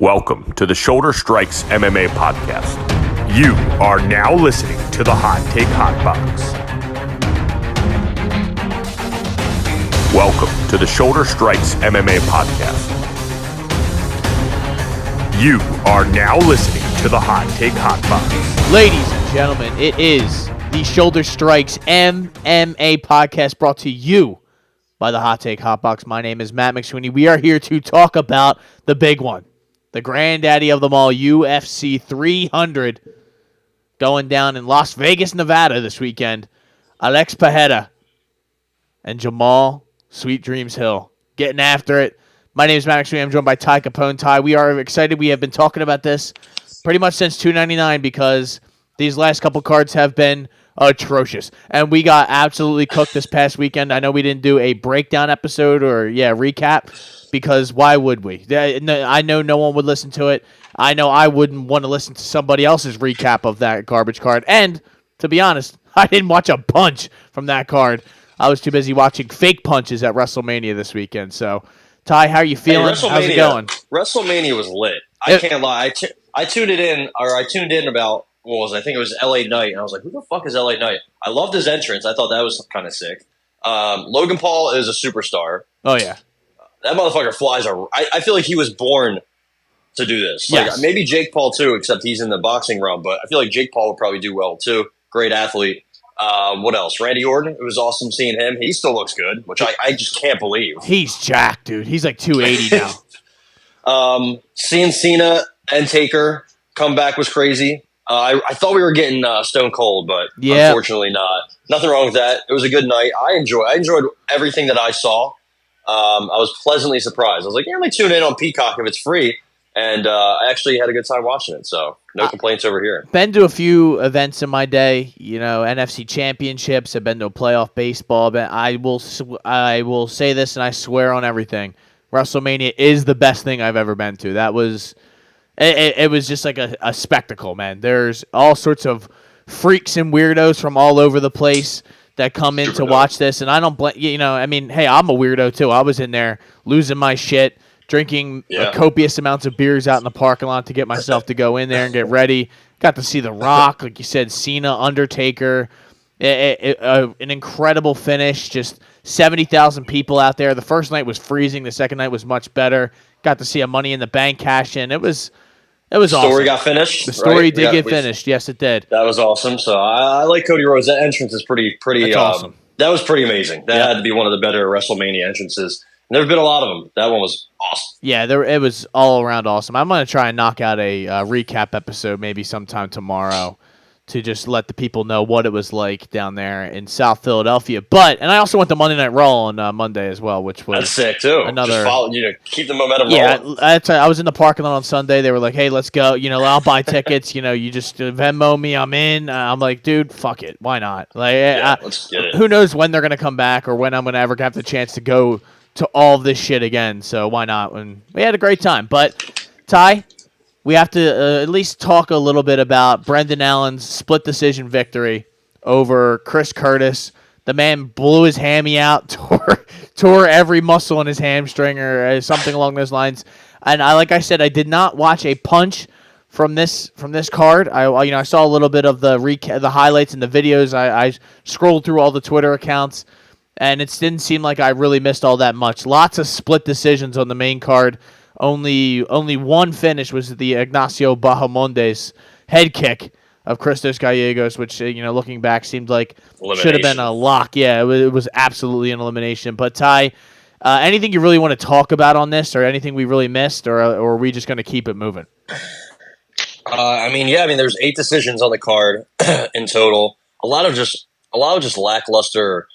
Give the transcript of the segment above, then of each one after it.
Welcome to the Shoulder Strikes MMA podcast. You are now listening to the Hot Take Hot Box. Welcome to the Shoulder Strikes MMA podcast. You are now listening to the Hot Take Hot Box. Ladies and gentlemen, it is the Shoulder Strikes MMA podcast brought to you by the Hot Take Hot Box. My name is Matt McSweeney. We are here to talk about the big one, the granddaddy of them all, UFC 300, going down in Las Vegas, Nevada this weekend. Alex Pereira and Jamahal Sweet Dreams Hill getting after it. My name is Matt McSweeney. I'm joined by Ty Capone. Ty, we are excited. We have been talking about this pretty much since $2.99 because these last couple cards have been atrocious. And we got absolutely cooked this past weekend. I know we didn't do a breakdown episode or, recap, because why would we? I know no one would listen to it. I know I wouldn't want to listen to somebody else's recap of that garbage card. And, to be honest, I didn't watch a punch from that card. I was too busy watching fake punches at WrestleMania this weekend. So, Ty, how are you feeling? Hey, how's it going? WrestleMania was lit. I can't lie. I tuned in about, what was it? I think it was LA Knight, and I was like, who the fuck is LA Knight? I loved his entrance. I thought that was kind of sick. Logan Paul is a superstar. Oh, yeah. That motherfucker flies. I feel like he was born to do this. Like, Yes. maybe Jake Paul, too, except he's in the boxing realm, but I feel like Jake Paul would probably do well, too. Great athlete. What else? Randy Orton. It was awesome seeing him. He still looks good, which I just can't believe. He's jacked, dude. He's like 280 now. Seeing Cena and Taker come back was crazy. I thought we were getting Stone Cold, but unfortunately not. Nothing wrong with that. It was a good night. I enjoyed everything that I saw. I was pleasantly surprised. I was like, let me tune in on Peacock if it's free. And I actually had a good time watching it, so no complaints over here. Been to a few events in my day, NFC championships. I've been to a playoff baseball event. I will say this, and I swear on everything. WrestleMania is the best thing I've ever been to. That was, it was just like a spectacle, man. There's all sorts of freaks and weirdos from all over the place that come in to watch this, and I don't blame, hey, I'm a weirdo too. I was in there losing my shit, drinking copious amounts of beers out in the parking lot to get myself to go in there and get ready. Got to see The Rock, like you said, Cena, Undertaker. An incredible finish. Just 70,000 people out there. The first night was freezing. The second night was much better. Got to see a Money in the Bank cash in. It was awesome. The story got finished. The story did get finished. Yes, it did. That was awesome. So I like Cody Rhodes. That entrance is pretty. That's awesome. That was pretty amazing. That had to be one of the better WrestleMania entrances. There have been a lot of them. That one was awesome. Yeah, it was all around awesome. I'm going to try and knock out a recap episode maybe sometime tomorrow to just let the people know what it was like down there in South Philadelphia. And I also went to Monday Night Raw on Monday as well, which was that's sick too. Another just keep the momentum rolling. Yeah, I was in the parking lot on Sunday. They were like, "Hey, let's go. I'll buy tickets. You just Venmo me. I'm in." I'm like, "Dude, fuck it. Why not?" Like, let's get it. Who knows when they're gonna come back or when I'm gonna ever have the chance to go to all this shit again, so why not? When we had a great time. But, Ty, we have to at least talk a little bit about Brendan Allen's split decision victory over Chris Curtis. The man blew his hammy out, tore every muscle in his hamstring or something along those lines. And like I said, I did not watch a punch from this card. I saw a little bit of the highlights and the videos. I scrolled through all the Twitter accounts. And it didn't seem like I really missed all that much. Lots of split decisions on the main card. Only one finish was the Ignacio Bahamondes head kick of Christos Gallegos, which, looking back, seemed like should have been a lock. Yeah, it was absolutely an elimination. But, Ty, anything you really want to talk about on this or anything we really missed, or are we just going to keep it moving? There's 8 decisions on the card in total. A lot of just lackluster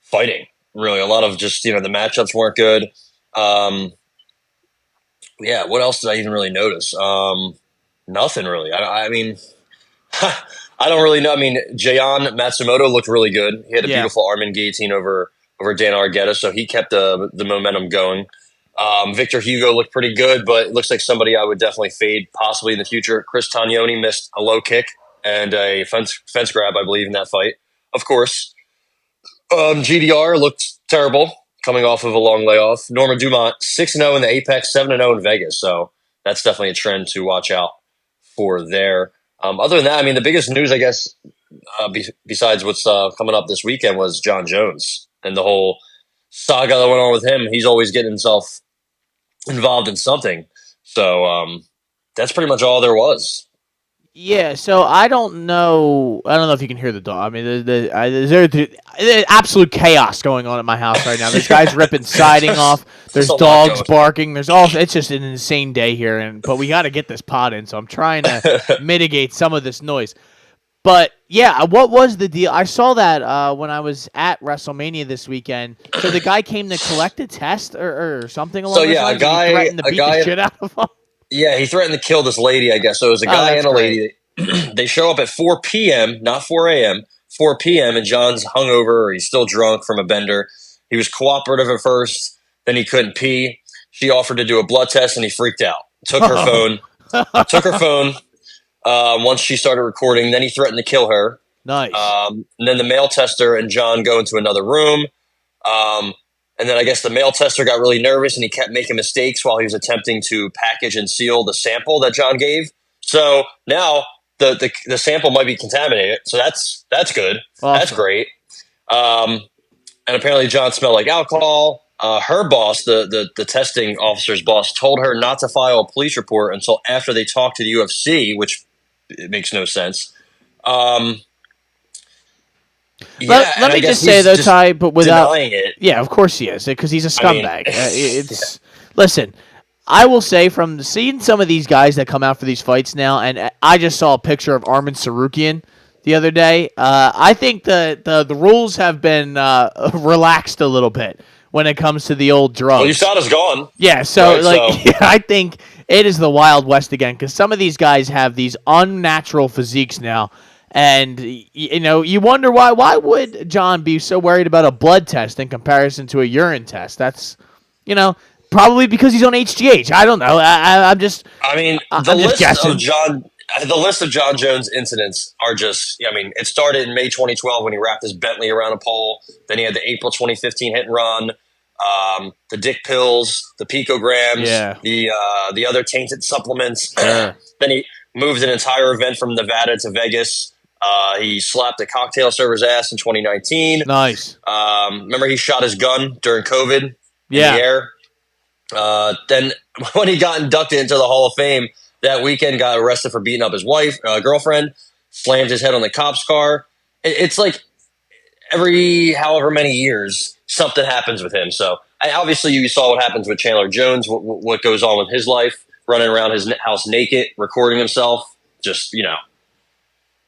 fighting, really. A lot of just, the matchups weren't good. What else did I even really notice? Nothing really. I don't really know. Jayan Matsumoto looked really good. He had a beautiful Armin guillotine over Dan Argueta, so he kept the momentum going. Victor Hugo looked pretty good, but it looks like somebody I would definitely fade possibly in the future. Chris Tognoni missed a low kick and a fence grab, I believe, in that fight. Of course. GDR looked terrible coming off of a long layoff. Norma Dumont, 6-0 in the Apex, 7-0 in Vegas. So that's definitely a trend to watch out for there. Other than that, I mean, the biggest news, I guess, besides what's coming up this weekend was John Jones and the whole saga that went on with him. He's always getting himself involved in something. So that's pretty much all there was. Yeah, so I don't know. I don't know if you can hear the dog. I mean, there's absolute chaos going on at my house right now. There's guys ripping siding off. There's dogs barking. It's just an insane day here, but we got to get this pod in. So I'm trying to mitigate some of this noise. But yeah, what was the deal? I saw that when I was at WrestleMania this weekend. So the guy came to collect a test or something along those lines. He threatened to beat the shit out of him. Yeah, he threatened to kill this lady, I guess. So it was a guy and a lady. They show up at 4 p.m., not 4 a.m., 4 p.m., and John's hungover or he's still drunk from a bender. He was cooperative at first, then he couldn't pee. She offered to do a blood test, and he freaked out. Took her phone. Once she started recording, then he threatened to kill her. Nice. And then the male tester and John go into another room. And then I guess the male tester got really nervous and he kept making mistakes while he was attempting to package and seal the sample that John gave. So now the sample might be contaminated. So that's good. Awesome. That's great. And apparently John smelled like alcohol. Her boss, the testing officer's boss, told her not to file a police report until after they talked to the UFC, which it makes no sense. Let me just say though, Ty, but without denying it. Yeah, of course he is, because he's a scumbag. Listen, I will say from seeing some of these guys that come out for these fights now, and I just saw a picture of Armin Sarukian the other day. I think the rules have been relaxed a little bit when it comes to the old drugs. Well, USADA's gone. Yeah, I think it is the Wild West again, because some of these guys have these unnatural physiques now. And, you wonder why. Why would John be so worried about a blood test in comparison to a urine test? That's, probably because he's on HGH. I don't know. I'm just guessing. The list of John Jones incidents are just, it started in May 2012 when he wrapped his Bentley around a pole. Then he had the April 2015 hit and run, the dick pills, the picograms, the other tainted supplements. Then he moved an entire event from Nevada to Vegas. He slapped a cocktail server's ass in 2019. Nice. Remember he shot his gun during COVID in the air? Then when he got inducted into the Hall of Fame that weekend, got arrested for beating up his girlfriend, slammed his head on the cop's car. It's like every however many years, something happens with him. So obviously you saw what happens with Chandler Jones, what goes on with his life, running around his house naked, recording himself, just, The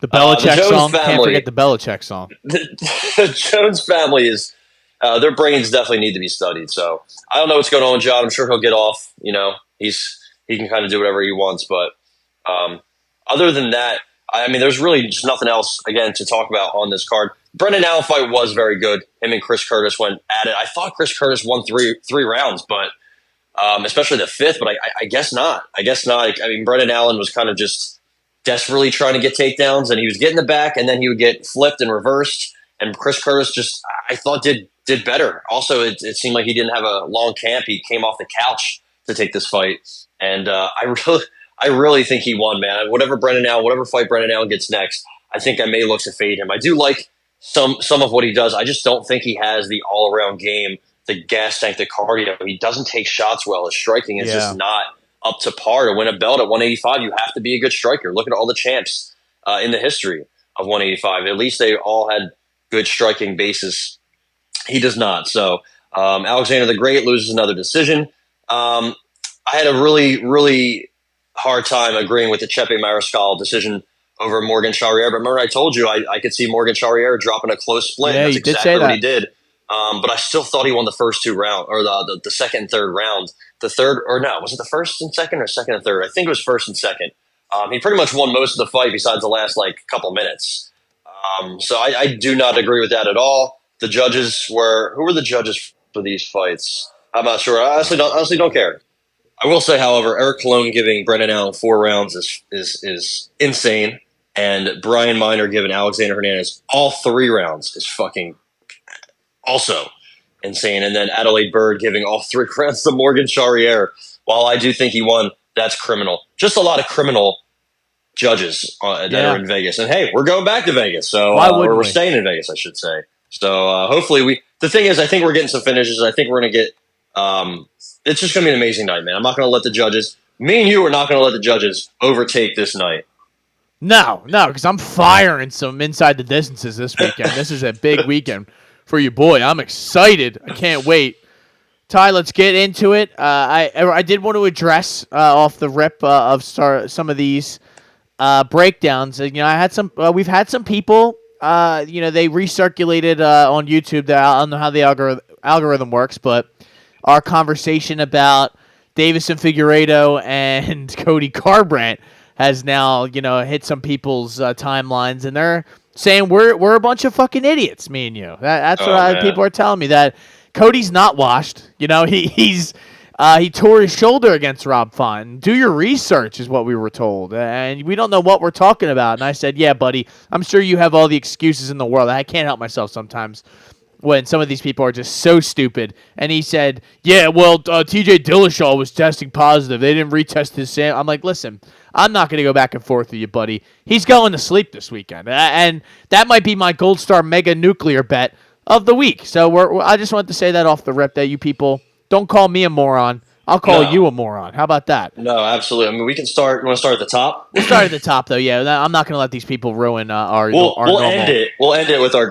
Belichick song. Can't forget the Belichick song. The Jones family is, their brains definitely need to be studied. So I don't know what's going on with John. I'm sure he'll get off. He can kind of do whatever he wants. But other than that, there's really just nothing else, again, to talk about on this card. Brendan Allen fight was very good. Him and Chris Curtis went at it. I thought Chris Curtis won three rounds, but especially the fifth. But I guess not. Brendan Allen was kind of just desperately trying to get takedowns, and he was getting the back, and then he would get flipped and reversed. And Chris Curtis just, I thought, did better. Also, it seemed like he didn't have a long camp. He came off the couch to take this fight, and I really think he won, man. Whatever fight Brendan Allen gets next, I think I may look to fade him. I do like some of what he does. I just don't think he has the all around game, the gas tank, the cardio. He doesn't take shots well. His striking is just not up to par. To win a belt at 185, you have to be a good striker. Look at all the champs in the history of 185. At least they all had good striking basis. He does not. So Alexander the Great loses another decision. I had a really, really hard time agreeing with the Chepe Mariscal decision over Morgan Charriere. But remember I told you I could see Morgan Charriere dropping a close split. Yeah, That's you did exactly say what that. he did. But I still thought he won the first two rounds, or the second and third round. The third, or no, was it the first and second or second and third? I think it was first and second. He pretty much won most of the fight besides the last couple minutes. So I do not agree with that at all. The judges who were the judges for these fights? I'm not sure. I honestly don't care. I will say, however, Eric Colon giving Brendan Allen 4 rounds is insane, and Brian Miner giving Alexander Hernandez all 3 rounds is fucking also insane. And then Adelaide Bird giving all 3 rounds to Morgan Charriere. While I do think he won That's criminal. Just a lot of criminal judges that are in Vegas. And hey, we're going back to Vegas, so why wouldn't we're staying in Vegas, I should say. So hopefully the thing is, I think we're getting some finishes. I think we're going to get. It's just going to be an amazing night, man. I'm not going to let the judges. Me and you are not going to let the judges overtake this night. No, because I'm firing some inside the distances this weekend. This is a big weekend for you, boy. I'm excited. I can't wait. Ty, let's get into it. I did want to address off the rip of some of these breakdowns. You know, I had some. We've had some people. You know, they recirculated on YouTube. I don't know how the algorithm works, but our conversation about Davison Figueiredo and Cody Garbrandt has now, you know, hit some people's timelines, and they're saying we're a bunch of fucking idiots, me and you. That's what people are telling me, that Cody's not washed. You know, he tore his shoulder against Rob Font. Do your research is what we were told, and we don't know what we're talking about. And I said, yeah, buddy, I'm sure you have all the excuses in the world. I can't help myself sometimes when some of these people are just so stupid. And he said, yeah, well, TJ Dillashaw was testing positive. They didn't retest his sample. I'm like, listen, I'm not going to go back and forth with you, buddy. He's going to sleep this weekend. And that might be my Gold Star Mega Nuclear bet of the week. So I just wanted to say that off the rip, that you people don't call me a moron. I'll call you a moron. How about that? No, absolutely. I mean, we can start. You want to start at the top? We'll start at the top, though. Yeah, I'm not going to let these people ruin our normal. End it. We'll end it with our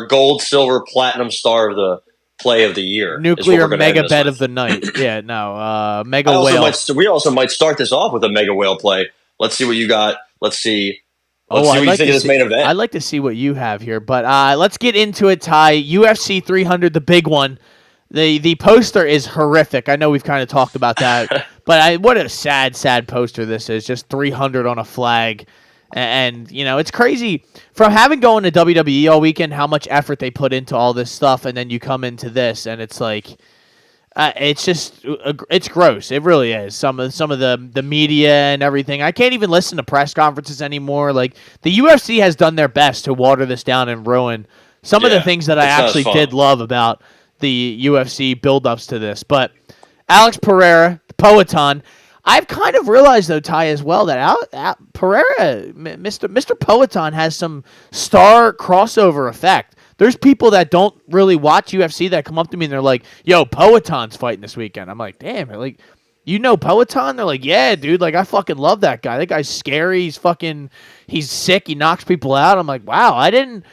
gold, silver, platinum star of the play of the year. Nuclear mega bet of the night. Yeah, no, mega whale. We also might start this off with a mega whale play. Let's see what you got. Let's see what you think of this main event. I'd like to see what you have here, but let's get into it, Ty. UFC 300, the big one. The poster is horrific. I know we've kind of talked about that, but what a sad poster this is. Just 300 on a flag. And, you know, it's crazy from having going to WWE all weekend, how much effort they put into all this stuff. And then you come into this and it's like, it's gross. It really is. Some of the media and everything. I can't even listen to press conferences anymore. Like, the UFC has done their best to water this down and ruin some of the things that I actually did love about the UFC build-ups to this. But Alex Pereira, Poetan, I've kind of realized, though, Ty, as well, that Pereira, Mr. Poetan, has some star crossover effect. There's people that don't really watch UFC that come up to me and they're like, yo, Poetan's fighting this weekend. I'm like, damn, like, you know Poetan? They're like, yeah, dude, like, I fucking love that guy. That guy's scary. He's sick. He knocks people out. I'm like, wow, I didn't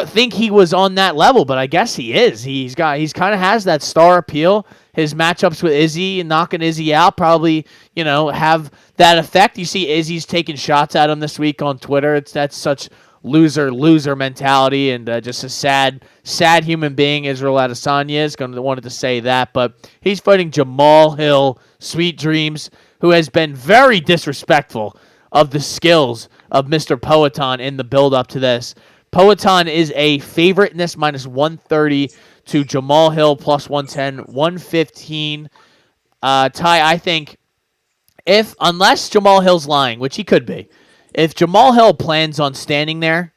think he was on that level, but I guess he is. He kind of has that star appeal. His matchups with Izzy and knocking Izzy out probably, you know, have that effect. You see Izzy's taking shots at him this week on Twitter. That's such loser mentality, and just a sad human being Israel Adesanya is. Wanted to say that, but he's fighting Jamahal Hill, Sweet Dreams, who has been very disrespectful of the skills of Mr. Poetan in the build-up to this. Poetan is a favorite in this, minus 130 to Jamahal Hill, plus 110, 115. Ty, I think unless Jamahal Hill's lying, which he could be, if Jamahal Hill plans on standing there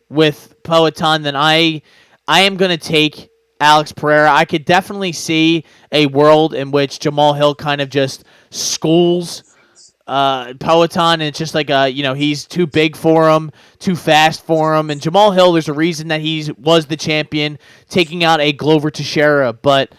with Poetan, then I am going to take Alex Pereira. I could definitely see a world in which Jamahal Hill kind of just schools Poetan, and it's just like he's too big for him, too fast for him. And Jamahal Hill, there's a reason that he was the champion, taking out a Glover Teixeira. But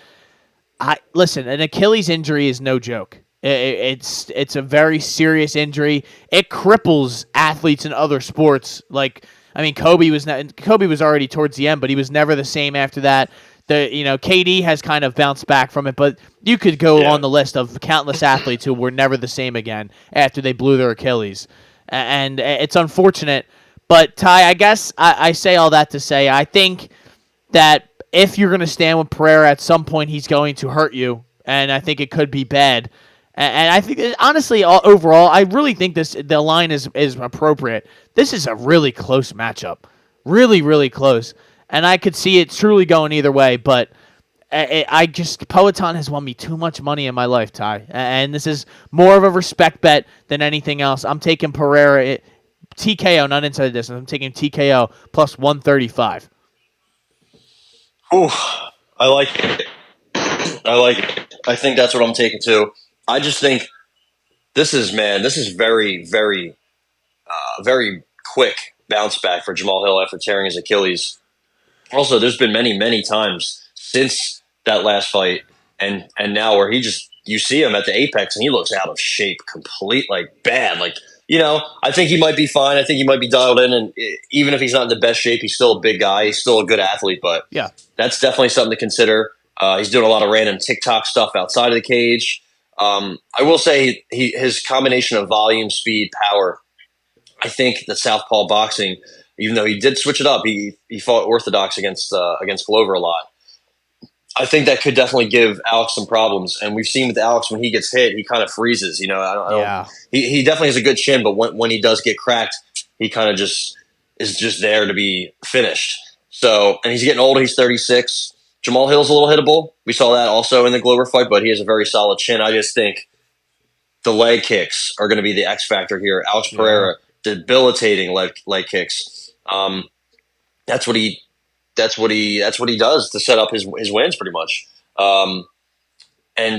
listen, an Achilles injury is no joke. It's a very serious injury. It cripples athletes in other sports. Like, I mean, Kobe was already towards the end, but he was never the same after that. KD has kind of bounced back from it, but you could go on the list of countless athletes who were never the same again after they blew their Achilles. And it's unfortunate. But, Ty, I guess I say all that to say I think that if you're going to stand with Pereira at some point, he's going to hurt you, and I think it could be bad. And I think, honestly, overall, I really think the line is appropriate. This is a really close matchup. Really, really close. And I could see it truly going either way, but Poetan has won me too much money in my life, Ty. And this is more of a respect bet than anything else. I'm taking Pereira, TKO, not inside the distance. I'm taking TKO plus 135. Ooh, I like it. I think that's what I'm taking too. I just think this is very, very, very quick bounce back for Jamahal Hill after tearing his Achilles. Also, there's been many, many times since that last fight and now where you see him at the apex and he looks out of shape, complete, like bad. Like, I think he might be fine. I think he might be dialed in. And even if he's not in the best shape, he's still a big guy. He's still a good athlete, but Yeah. that's definitely something to consider. He's doing a lot of random TikTok stuff outside of the cage. I will say his combination of volume, speed, power. I think the southpaw boxing, even though he did switch it up, he fought orthodox against Glover a lot. I think that could definitely give Alex some problems. And we've seen with Alex when he gets hit, he kind of freezes. Yeah. He definitely has a good chin, but when he does get cracked, he kind of just is just there to be finished. So, and he's getting older. He's 36. Jamahal Hill's a little hittable. We saw that also in the Glover fight, but he has a very solid chin. I just think the leg kicks are going to be the X factor here. Alex Pereira, debilitating leg kicks. That's what he does to set up his wins pretty much. And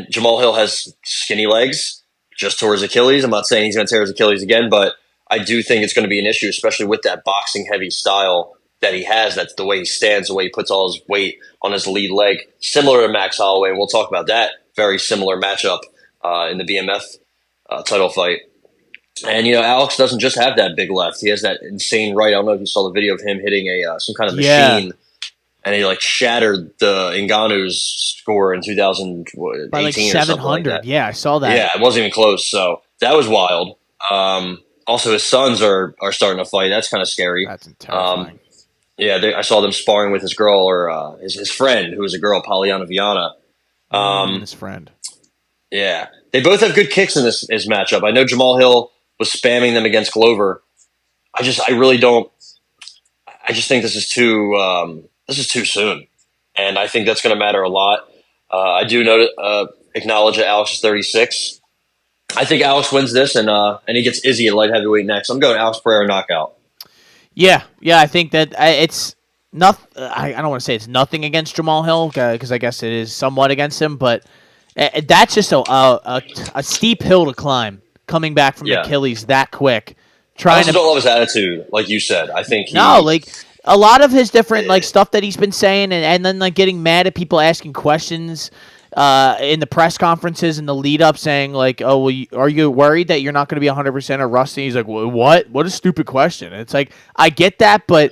Jamahal Hill has skinny legs, just tore his Achilles. I'm not saying he's going to tear his Achilles again, but I do think it's going to be an issue, especially with that boxing heavy style that he has. That's the way he stands, the way he puts all his weight on his lead leg, similar to Max Holloway. And we'll talk about that very similar matchup in the BMF title fight. And, Alex doesn't just have that big left. He has that insane right. I don't know if you saw the video of him hitting some kind of machine. And he shattered the Ngannou's score in 2018 by or something like 700. that. Yeah, I saw that. Yeah, it wasn't even close. So that was wild. Also, his sons are starting to fight. That's kind of scary. That's terrifying. I saw them sparring with his girl or his friend, who was a girl, Polyana Viana. His friend. Yeah, they both have good kicks in this matchup. I know Jamahal Hill was spamming them against Glover. I just think this is too soon, and I think that's going to matter a lot. I do acknowledge that Alex is 36. I think Alex wins this, and he gets Izzy at light heavyweight next. I'm going Alex Pereira knockout. Yeah, I think that it's not. I don't want to say it's nothing against Jamahal Hill because I guess it is somewhat against him, but that's just a steep hill to climb coming back from Achilles that quick. I also don't love his attitude, like you said. I think a lot of his different stuff that he's been saying, and then getting mad at people asking questions in the press conferences and the lead up, saying "Oh, well, are you worried that you're not going to be 100% or rusty?" He's like, "What? What a stupid question!" And it's I get that, but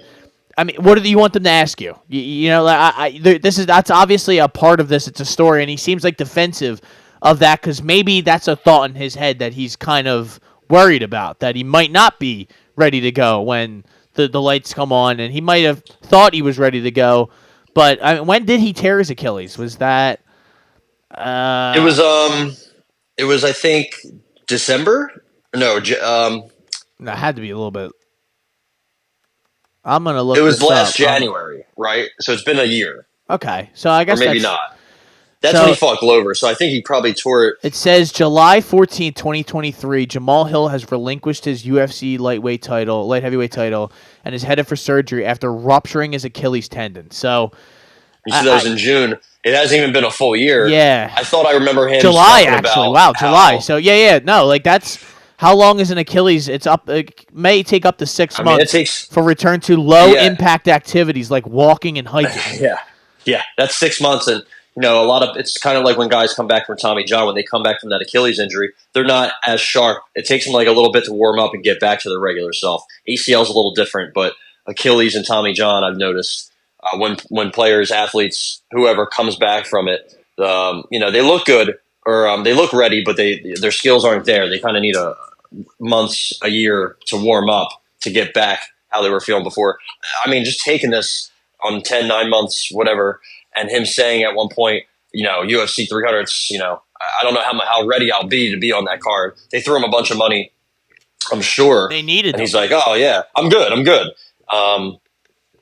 I mean, what do you want them to ask you? That's obviously a part of this. It's a story, and he seems defensive of that because maybe that's a thought in his head that he's kind of worried about, that he might not be ready to go when the lights come on, and he might have thought he was ready to go. But when did he tear his Achilles? Was that? It was I think December. No, it had to be a little bit. I'm gonna look. It was this last up. January, right? So it's been a year. Okay, so I guess or maybe not. That's when he fought Glover, so I think he probably tore it. It says July 14th, 2023, Jamahal Hill has relinquished his UFC light heavyweight title, and is headed for surgery after rupturing his Achilles tendon. So, you said that was in June. It hasn't even been a full year. Yeah. I thought I remember him July, actually. Wow, July. So, no, that's... How long is an Achilles? It may take up to 6 months for return to low-impact activities like walking and hiking. Yeah, that's 6 months, and it's kind of like when guys come back from Tommy John. When they come back from that Achilles injury, they're not as sharp. It takes them a little bit to warm up and get back to their regular self. ACL's a little different, but Achilles and Tommy John, I've noticed when players, athletes, whoever comes back from it, they look good or they look ready, but their skills aren't there. They kind of need a year to warm up to get back how they were feeling before. I mean, just taking this on 10, 9 months, whatever. And him saying at one point, UFC 300s, I don't know how ready I'll be to be on that card. They threw him a bunch of money, I'm sure. They needed and he's like, oh, yeah, I'm good.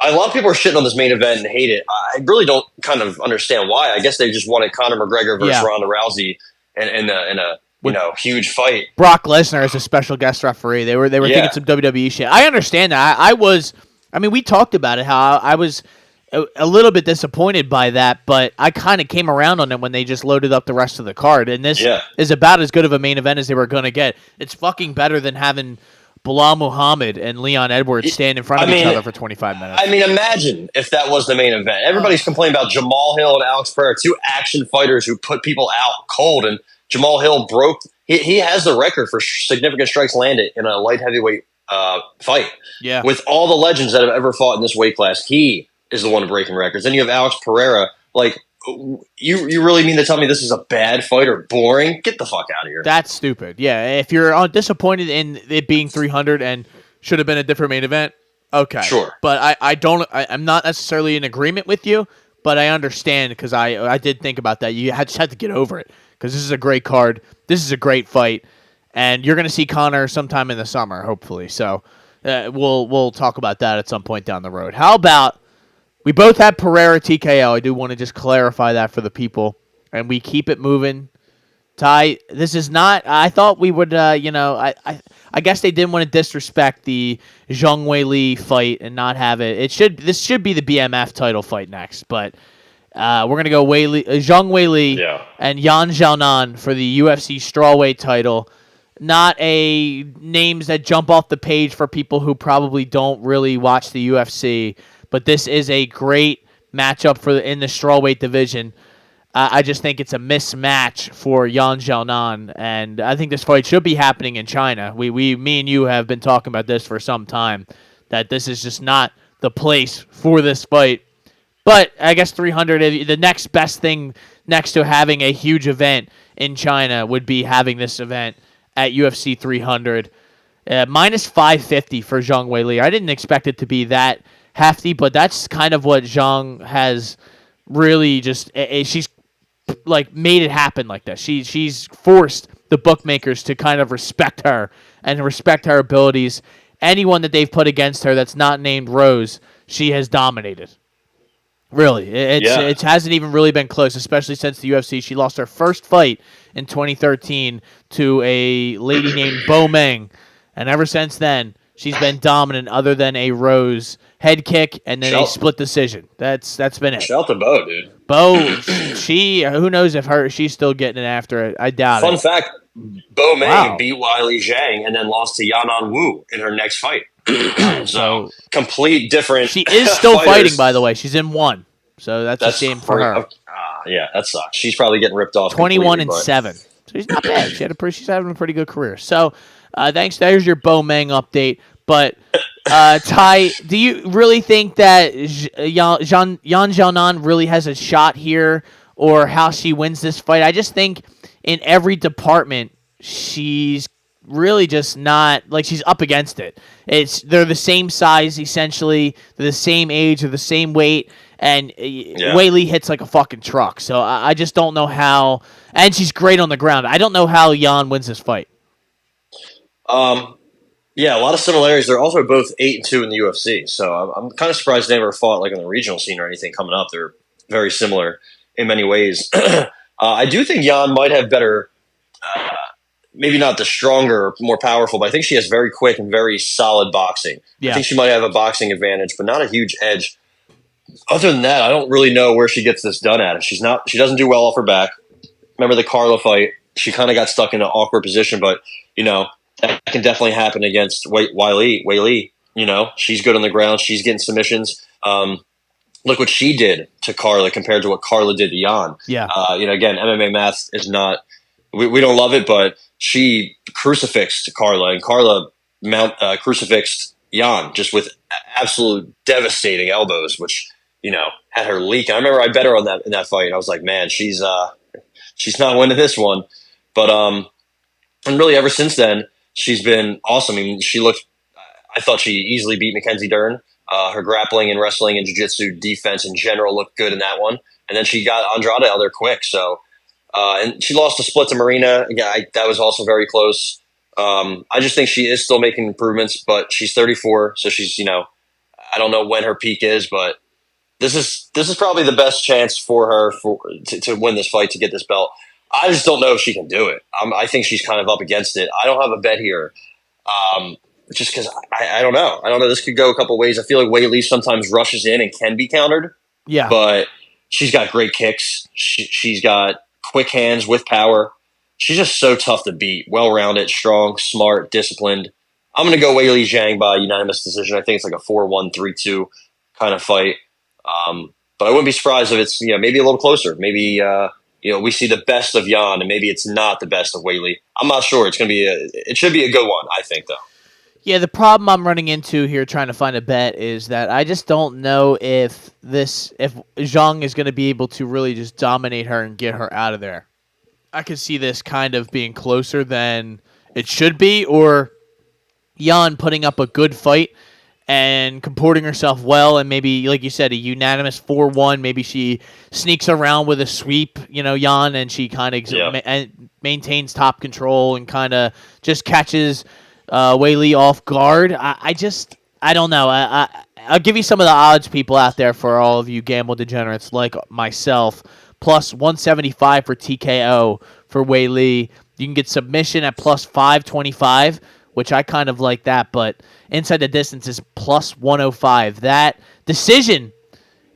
A lot of people are shitting on this main event and hate it. I really don't kind of understand why. I guess they just wanted Conor McGregor versus Ronda Rousey in a huge fight. Brock Lesnar as a special guest referee. They were thinking some WWE shit. I understand that. We talked about it, how I was a little bit disappointed by that, but I kind of came around on it when they just loaded up the rest of the card. And this is about as good of a main event as they were going to get. It's fucking better than having Bilal Muhammad and Leon Edwards stand in front of each other for 25 minutes. I mean, imagine if that was the main event. Everybody's complaining about Jamahal Hill and Alex Pereira, two action fighters who put people out cold. And Jamahal Hill broke. He has the record for significant strikes landed in a light heavyweight fight. Yeah. With all the legends that have ever fought in this weight class, he is the one breaking records. Then you have Alex Pereira. Like, you really mean to tell me this is a bad fight or boring? Get the fuck out of here. That's stupid. Yeah, if you're disappointed in it being 300 and should have been a different main event, okay. Sure. But I'm not necessarily in agreement with you, but I understand because I did think about that. You just had to get over it because this is a great card. This is a great fight. And you're going to see Conor sometime in the summer, hopefully. So we'll talk about that at some point down the road. How about we both had Pereira TKO. I do want to just clarify that for the people. And we keep it moving. Ty, this is not – I thought we would, I guess they didn't want to disrespect the Zhang Weili fight and not have it. This should be the BMF title fight next. But we're going to go Zhang Weili and Yan Xiaonan for the UFC strawweight title. Not names that jump off the page for people who probably don't really watch the UFC, but this is a great matchup in the strawweight division. I just think it's a mismatch for Yan Xiaonan, and I think this fight should be happening in China. Me and you have been talking about this for some time, that this is just not the place for this fight. But I guess 300, the next best thing next to having a huge event in China would be having this event at UFC 300. Minus 550 for Zhang Weili. I didn't expect it to be that hefty, but that's kind of what Zhang has really just... she's like made it happen like this. She's forced the bookmakers to kind of respect her and respect her abilities. Anyone that they've put against her that's not named Rose, she has dominated. Really. It hasn't even really been close, especially since the UFC. She lost her first fight in 2013 to a lady named Bo Meng. And ever since then, she's been dominant other than a Rose head kick and then a split decision. That's been it. Shout to Bo, dude. Bo, who knows if she's still getting it after it. I doubt it. Fun fact, Bo Meng beat Weili Zhang and then lost to Yanan Wu in her next fight. So complete different. She is still fighting, by the way. She's in one. So that's a shame for her. Yeah, that sucks. She's probably getting ripped off. 21-7. So she's not bad. She's having a pretty good career. So thanks. There's your Bo Meng update. But Ty, do you really think that Yan Xiaonan really has a shot here, or how she wins this fight? I just think in every department she's really just not, like, she's up against it. They're the same size essentially, they're the same age, they're the same weight, and Weili hits like a fucking truck. So I just don't know how, and she's great on the ground. I don't know how Yan wins this fight. Yeah, a lot of similarities. They're also both 8-2 in the UFC, so I'm kind of surprised they never fought like on the regional scene or anything coming up. They're very similar in many ways. I do think Yan might have better, maybe not the stronger, more powerful, but I think she has very quick and very solid boxing. I think she might have a boxing advantage, but not a huge edge. Other than that, I don't really know where she gets this done at. She doesn't do well off her back. Remember the Carla fight? She kind of got stuck in an awkward position, but that can definitely happen against Weili. She's good on the ground. She's getting submissions. Look what she did to Carla compared to what Carla did to Yan. Yeah. Again, MMA math is not, we don't love it, but she crucifixed Carla, and Carla crucifixed Yan just with absolute devastating elbows, which, had her leak. I remember I bet her in that fight. I was like, man, she's not winning this one. But, and really ever since then, she's been awesome. I mean, I thought she easily beat Mackenzie Dern. Her grappling and wrestling and jiu-jitsu defense in general looked good in that one. And then she got Andrade out there quick. So, and she lost a split to Marina. Yeah, that was also very close. I just think she is still making improvements, but she's 34. So she's, I don't know when her peak is, but this is probably the best chance for her to win this fight, to get this belt. I just don't know if she can do it. I think she's kind of up against it. I don't have a bet here, just because I don't know. I don't know. This could go a couple ways. I feel like Weili sometimes rushes in and can be countered, Yeah. but she's got great kicks. She's got quick hands with power. She's just so tough to beat. Well-rounded, strong, smart, disciplined. I'm going to go Weili Zhang by unanimous decision. I think it's like a 4-1, 3-2 kind of fight. But I wouldn't be surprised if it's maybe a little closer. Maybe we see the best of Jan, and maybe it's not the best of Weili. I'm not sure. It should be a good one, I think, though. Yeah, the problem I'm running into here trying to find a bet is that I just don't know if Zhang is going to be able to really just dominate her and get her out of there. I could see this kind of being closer than it should be, or Jan putting up a good fight and comporting herself well, and maybe, like you said, a unanimous 4-1. Maybe she sneaks around with a sweep, Jan, and she kind of maintains top control and kind of just catches Weili off guard. I don't know. I'll give you some of the odds, people out there, for all of you gamble degenerates like myself. Plus 175 for TKO for Weili. You can get submission at plus 525, which I kind of like that, but inside the distance is plus 105. That decision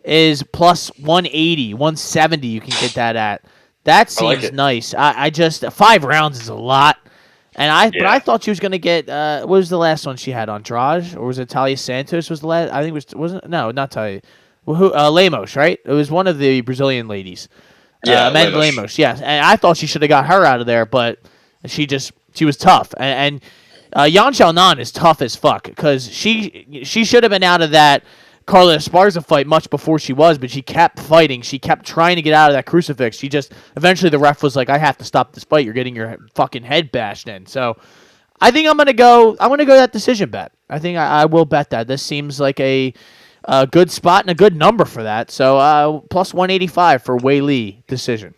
is plus 180, 170 you can get that at. That seems nice. I just 5 rounds is a lot. But I thought she was going to get what was the last one she had, Andrade, or was it Talia Santos was the last? I think it wasn't not Talia. Lemos, right? It was one of the Brazilian ladies. Amanda Lemos, yes. And I thought she should have got her out of there, but she was tough. And Yan Xiaonan is tough as fuck because she should have been out of that Carla Esparza fight much before she was, but she kept fighting. She kept trying to get out of that crucifix. Eventually the ref was like, I have to stop this fight. You're getting your fucking head bashed in. So I think I'm going to go that decision bet. I think I will bet that. This seems like a good spot and a good number for that. So plus 185 for Weili decision.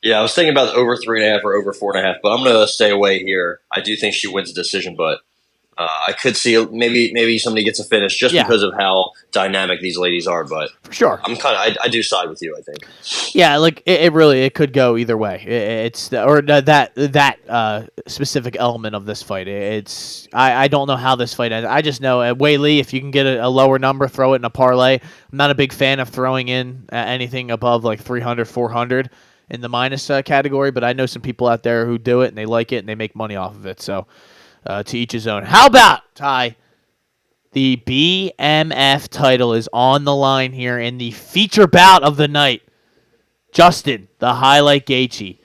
Yeah, I was thinking about over 3.5 or over 4.5, but I'm going to stay away here. I do think she wins the decision, but I could see maybe somebody gets a finish just because of how dynamic these ladies are. But for sure, I do side with you. I think. Yeah, like it could go either way. That specific element of this fight. I don't know how this fight ends. I just know at Weili, if you can get a lower number, throw it in a parlay. I'm not a big fan of throwing in anything above like 300, 400 in the minus category, but I know some people out there who do it and they like it and they make money off of it. So. To each his own. How about, Ty, the BMF title is on the line here in the feature bout of the night. Justin, the Highlight Gaethje.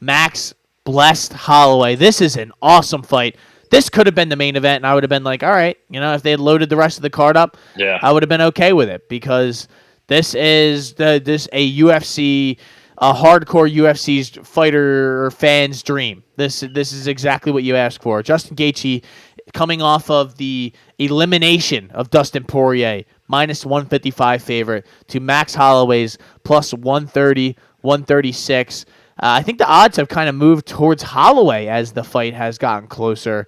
Max Blessed Holloway. This is an awesome fight. This could have been the main event, and I would have been like, all right, if they had loaded the rest of the card up, I would have been okay with it because this is a UFC... a hardcore UFC's fighter fans' dream. This is exactly what you asked for. Justin Gaethje coming off of the elimination of Dustin Poirier, minus 155 favorite, to Max Holloway's plus 130, 136. I think the odds have kind of moved towards Holloway as the fight has gotten closer.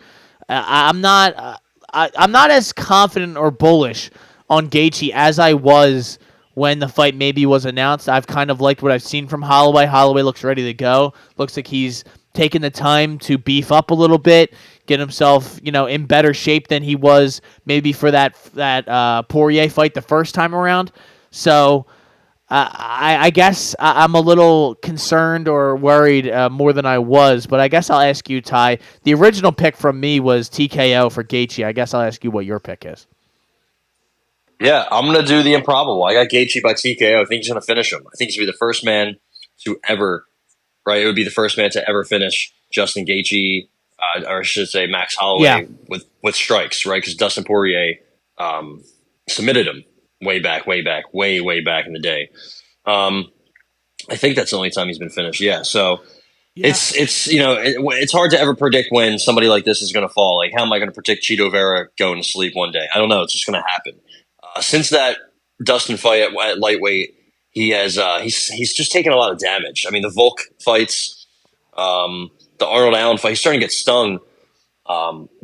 I'm not as confident or bullish on Gaethje as I was when the fight maybe was announced. I've kind of liked what I've seen from Holloway. Holloway looks ready to go. Looks like he's taken the time to beef up a little bit, get himself, in better shape than he was maybe for that Poirier fight the first time around. So I guess I'm a little concerned or worried more than I was, but I guess I'll ask you, Ty. The original pick from me was TKO for Gaethje. I guess I'll ask you what your pick is. Yeah, I'm going to do the improbable. I got Gaethje by TKO. I think he's going to finish him. I think he's going to be the first man to ever, right? It would be the first man to ever finish Justin Gaethje, or I should say Max Holloway, with strikes, right? Because Dustin Poirier submitted him way back in the day. I think that's the only time he's been finished. Yeah, so it's hard to ever predict when somebody like this is going to fall. Like, how am I going to predict Chito Vera going to sleep one day? I don't know. It's just going to happen. Since that Dustin fight at lightweight, he has he's just taken a lot of damage. I mean, the Volk fights, the Arnold Allen fight, he's starting to get stung.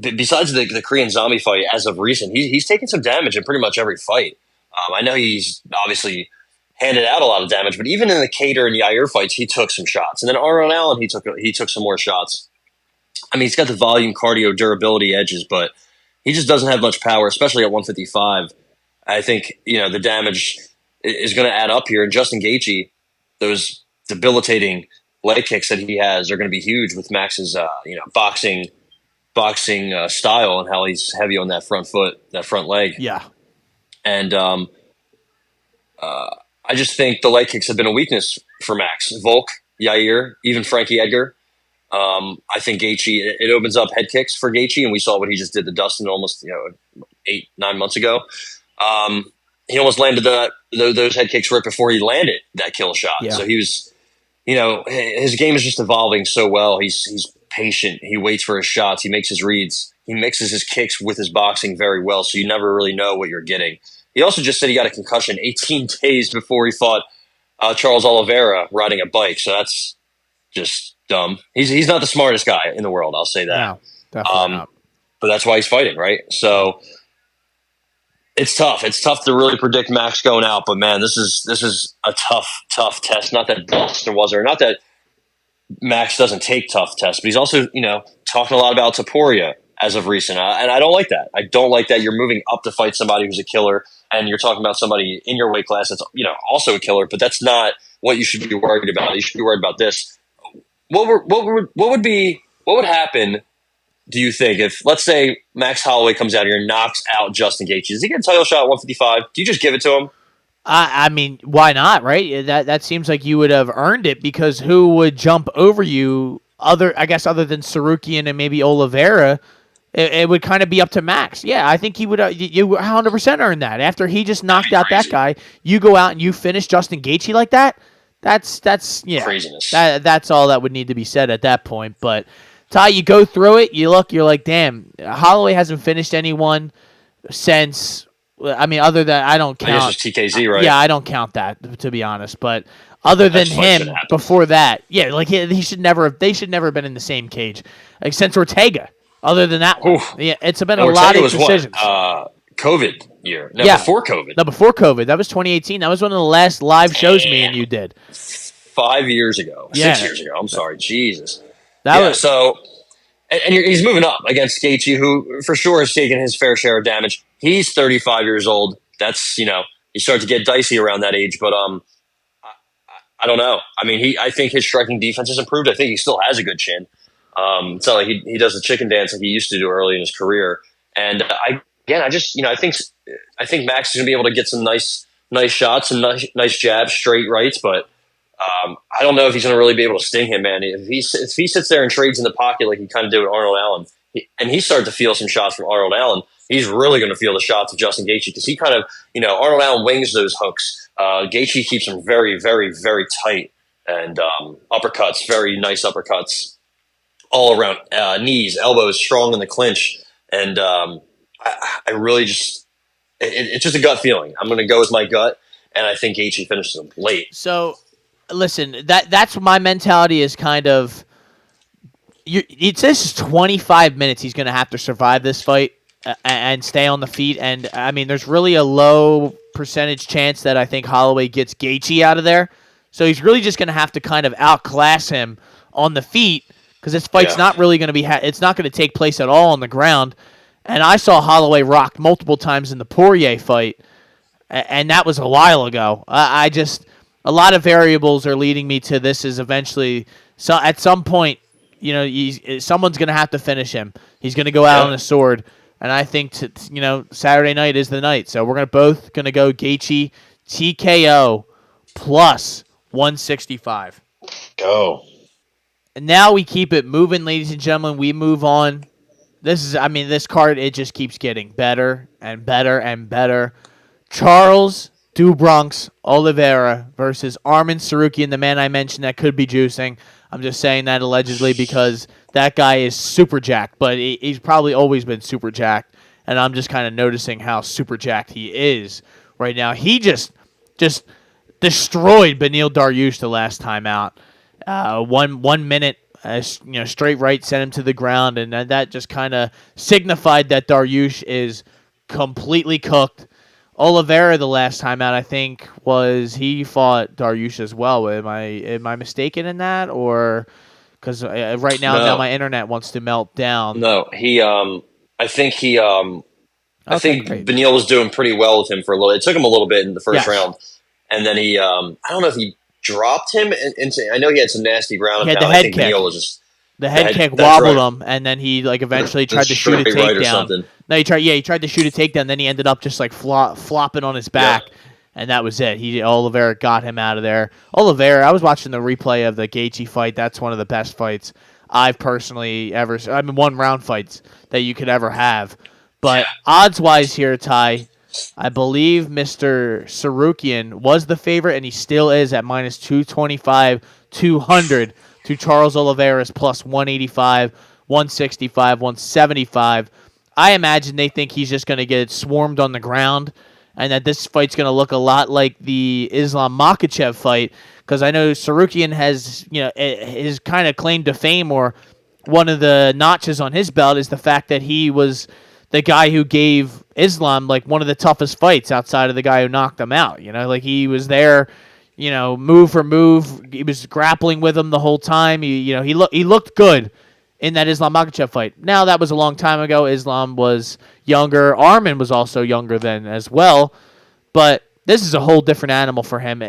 Besides the Korean Zombie fight, as of recent, he's taken some damage in pretty much every fight. I know he's obviously handed out a lot of damage, but even in the Cater and Yair fights, he took some shots. And then Arnold Allen, he took some more shots. I mean, he's got the volume, cardio, durability edges, but he just doesn't have much power, especially at 155. I think, the damage is going to add up here. And Justin Gaethje, those debilitating leg kicks that he has are going to be huge with Max's boxing style and how he's heavy on that front foot, that front leg. Yeah. And I just think the leg kicks have been a weakness for Max. Volk, Yair, even Frankie Edgar. I think Gaethje, it opens up head kicks for Gaethje, and we saw what he just did to Dustin almost 8-9 months ago. He almost landed those head kicks right before he landed that kill shot. Yeah. So he was, his game is just evolving so well. He's patient. He waits for his shots. He makes his reads. He mixes his kicks with his boxing very well, so you never really know what you're getting. He also just said he got a concussion 18 days before he fought Charles Oliveira riding a bike. So that's just dumb. He's not the smartest guy in the world. I'll say that. No, definitely not. But that's why he's fighting, right? So it's tough. It's tough to really predict Max going out. But man, this is a tough test. Not that Dustin was, or not that Max doesn't take tough tests, but he's also talking a lot about Topuria as of recent, and I don't like that. I don't like that you're moving up to fight somebody who's a killer, and you're talking about somebody in your weight class that's also a killer. But that's not what you should be worried about. You should be worried about this. What would happen? Do you think if, let's say, Max Holloway comes out here and knocks out Justin Gaethje? Does he get a title shot at 155? Do you just give it to him? I mean, why not, right? That seems like you would have earned it, because who would jump over you other than Sarukian and maybe Oliveira? It would kind of be up to Max. Yeah, I think he would. You 100% earn that. After he just knocked out that guy, you go out and you finish Justin Gaethje like that. That's craziness. That's all that would need to be said at that point. But Ty, you go through it, you're like, damn, Holloway hasn't finished anyone since. I mean, other than I don't count. I guess it's TKZ, right? Yeah, I don't count that, to be honest. But other than him, before that, yeah, like he should never. They should never have been in the same cage, like since Ortega. Other than that one, yeah, it's been a lot of decisions. COVID year, before COVID. No, before COVID. That was 2018. That was one of the last live shows me and you did. 5 years ago, 6 years ago. I'm sorry, Jesus. So. And he's moving up against Gaethje, who for sure has taken his fair share of damage. He's 35 years old. That's, you start to get dicey around that age. But I don't know. I mean, I think his striking defense has improved. I think he still has a good chin. It's not like he does the chicken dance like he used to do early in his career. And I think Max is going to be able to get some nice shots and nice jabs, straight rights, but I don't know if he's going to really be able to sting him, man. If he sits there and trades in the pocket like he kind of did with Arnold Allen, and he started to feel some shots from Arnold Allen, he's really going to feel the shots of Justin Gaethje, because he kind of, Arnold Allen wings those hooks. Gaethje keeps them very, very, very tight, and uppercuts, very nice uppercuts all around, knees, elbows, strong in the clinch, and I really just it's just a gut feeling. I'm going to go with my gut, and I think Gaethje finishes him late. So. Listen, that's my mentality is kind of. It says 25 minutes he's going to have to survive this fight and stay on the feet, and I mean, there's really a low percentage chance that I think Holloway gets Gaethje out of there. So he's really just going to have to kind of outclass him on the feet, because this fight's not really going to be. It's not going to take place at all on the ground. And I saw Holloway rocked multiple times in the Poirier fight, and that was a while ago. I just. A lot of variables are leading me to this is eventually, so at some point, someone's going to have to finish him. He's going to go out on a sword, and I think Saturday night is the night. So we're both going to go Gaethje TKO plus 165. Go. And now we keep it moving, ladies and gentlemen. We move on. This card, it just keeps getting better and better and better. Charles Do Bronx Oliveira versus Arman Sarukian, the man I mentioned that could be juicing. I'm just saying that allegedly because that guy is super jacked, but he's probably always been super jacked, and I'm just kind of noticing how super jacked he is right now. He just destroyed Beneil Dariush the last time out. 1 minute, straight right sent him to the ground, and that just kind of signified that Dariush is completely cooked. Oliveira the last time out, I think, he fought Dariush as well. Am I mistaken in that, or because right now my internet wants to melt down? No, I think great. Beneil was doing pretty well with him for a little. It took him a little bit in the first round, and then he I don't know if he dropped him into. I know he had some nasty ground He and had the pound. I head think kick. Beneil was just The head kick that's wobbled right. him, and then he like eventually tried to shoot a Straight right or takedown. something. No, he tried to shoot a takedown. Then he ended up just like flopping on his back, and that was it. Oliveira got him out of there. Oliveira, I was watching the replay of the Gaethje fight. That's one of the best fights I've personally ever. I mean, 1 round fights that you could ever have. But odds wise here, Ty, I believe Mr. Sarukian was the favorite, and he still is at minus 225, 200 to Charles Oliveira's plus 185, 165, 175. I imagine they think he's just going to get swarmed on the ground, and that this fight's going to look a lot like the Islam Makhachev fight, because I know Sarukian has, his kind of claim to fame, or one of the notches on his belt, is the fact that he was the guy who gave Islam like one of the toughest fights outside of the guy who knocked him out. Like he was there, move for move. He was grappling with him the whole time. He looked good in that Islam Makhachev fight. Now that was a long time ago. Islam was younger. Armin was also younger then as well. But this is a whole different animal for him.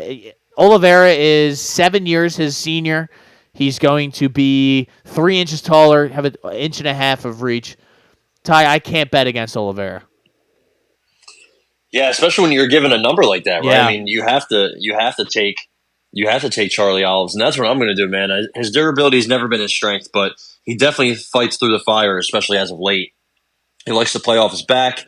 Oliveira is 7 years his senior. He's going to be 3 inches taller, have an inch and a half of reach. Ty, I can't bet against Oliveira. Yeah, especially when you're given a number like that, right? Yeah. I mean, you have to take Charlie Olives, and that's what I'm going to do, man. His durability has never been his strength, but he definitely fights through the fire, especially as of late. He likes to play off his back,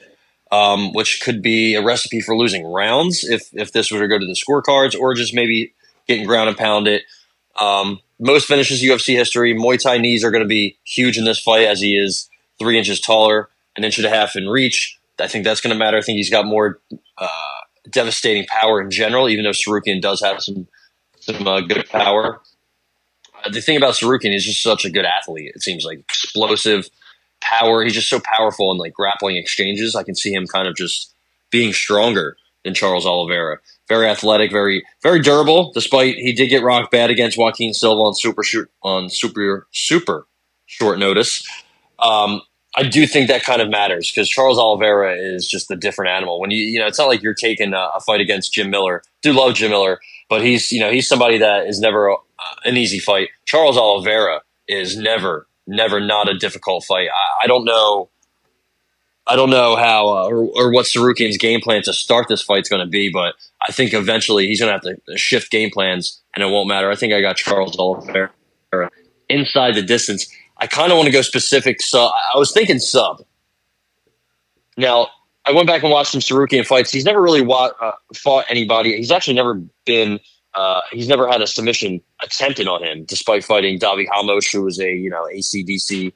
which could be a recipe for losing rounds if this were to go to the scorecards, or just maybe getting ground and pounded. Most finishes UFC history. Muay Thai knees are going to be huge in this fight, as he is 3 inches taller, an inch and a half in reach. I think that's going to matter. I think he's got more devastating power in general, even though Sarukian does have some good power. The thing about Sarukian is just such a good athlete. It seems like explosive power. He's just so powerful in like grappling exchanges. I can see him kind of just being stronger than Charles Oliveira. Very athletic, very very durable. Despite he did get rocked bad against Joaquin Silva on super short notice. I do think that kind of matters because Charles Oliveira is just a different animal. When it's not like you're taking a fight against Jim Miller. Do love Jim Miller, but he's somebody that is never an easy fight. Charles Oliveira is never not a difficult fight. I don't know how or what Sarukian's game plan to start this fight is going to be, but I think eventually he's going to have to shift game plans, and it won't matter. I think I got Charles Oliveira inside the distance. I kind of want to go specific. So I was thinking sub. Now, I went back and watched some Sarukian fights. He's never really fought anybody. He's actually never been. He's never had a submission attempted on him, despite fighting Davi Hamosh, who was a ACDC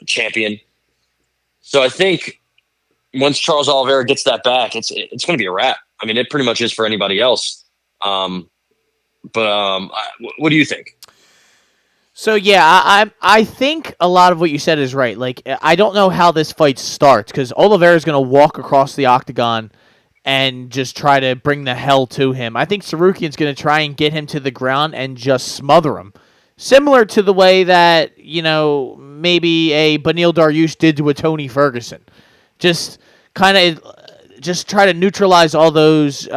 champion. So I think once Charles Oliveira gets that back, it's going to be a wrap. I mean, it pretty much is for anybody else. What do you think? So yeah, I think a lot of what you said is right. Like, I don't know how this fight starts because Oliveira is going to walk across the octagon and just try to bring the hell to him. I think Sarukian's going to try and get him to the ground and just smother him, similar to the way that maybe a Beneil Dariush did to a Tony Ferguson. Just kind of just try to neutralize all those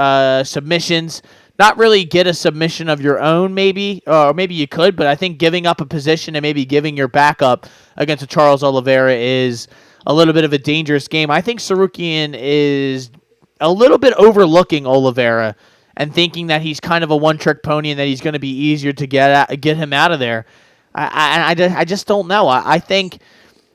submissions. Not really get a submission of your own, maybe, or maybe you could, but I think giving up a position and maybe giving your backup against a Charles Oliveira is a little bit of a dangerous game. I think Sarukian is a little bit overlooking Oliveira and thinking that he's kind of a one-trick pony and that he's going to be easier to get him out of there. I just don't know. I think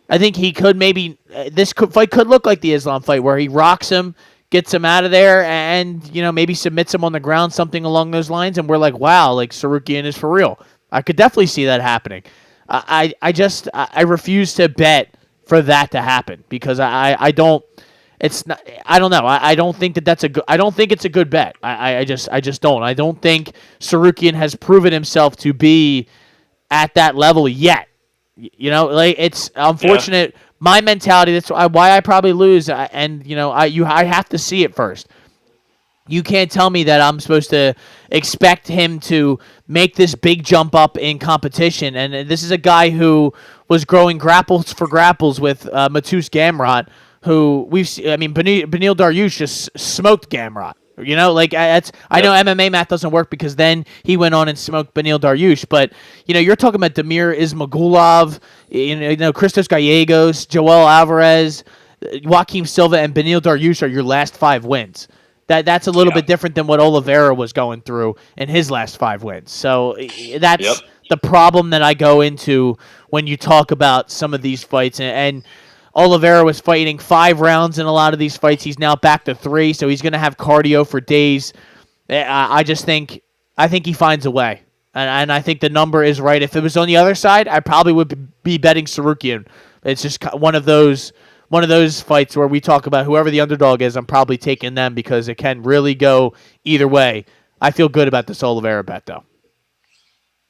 he could maybe this fight could look like the Islam fight where he rocks him, gets him out of there, and maybe submits him on the ground, something along those lines, and we're like, wow, like Sarukian is for real. I could definitely see that happening. I refuse to bet for that to happen because I don't. It's not. I don't know. I don't think that's a good. I don't think it's a good bet. I just don't. I don't think Sarukian has proven himself to be at that level yet. It's unfortunate. Yeah. My mentality. That's why I probably lose. I have to see it first. You can't tell me that I'm supposed to expect him to make this big jump up in competition. And this is a guy who was growing grapples for grapples with Mateusz Gamrot, who we've seen. I mean, Beneil Dariush just smoked Gamrot. You know, like I know MMA math doesn't work because then he went on and smoked Beneil Dariush, but you know, you're talking about Damir Ismagulov, you know, Christos Gallegos, Joel Alvarez, Joaquim Silva, and Beneil Dariush are your last 5 wins. That's a little bit different than what Oliveira was going through in his last 5 wins. So that's the problem that I go into when you talk about some of these fights. And Oliveira was fighting 5 rounds in a lot of these fights. He's now back to 3, so he's going to have cardio for days. I think he finds a way. And I think the number is right. If it was on the other side, I probably would be betting Sarukian. It's just one of those fights where we talk about whoever the underdog is, I'm probably taking them because it can really go either way. I feel good about this Oliveira bet, though.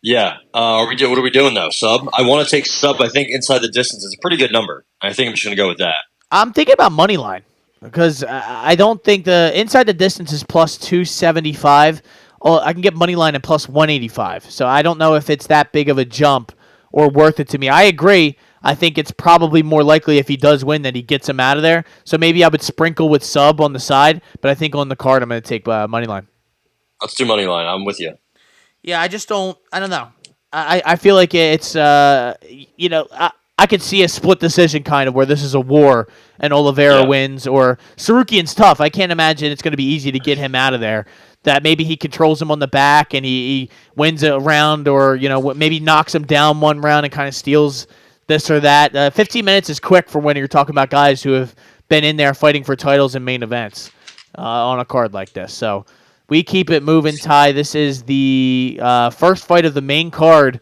Yeah. What are we doing, though? Sub? I want to take sub. I think inside the distance is a pretty good number. I think I'm just going to go with that. I'm thinking about money line because I don't think the inside the distance is plus 275. Oh, I can get money line at plus 185. So I don't know if it's that big of a jump or worth it to me. I agree. I think it's probably more likely if he does win that he gets him out of there. So maybe I would sprinkle with sub on the side, but I think on the card I'm going to take money line. Let's do money line. I'm with you. Yeah, I don't know. I feel like it's, you know, I could see a split decision kind of where this is a war and Oliveira wins, or Sarukian's tough. I can't imagine it's going to be easy to get him out of there. That maybe he controls him on the back and he wins a round, or, you know, maybe knocks him down one round and kind of steals this or that. 15 minutes is quick for when you're talking about guys who have been in there fighting for titles and main events on a card like this. So we keep it moving, Ty. This is the first fight of the main card,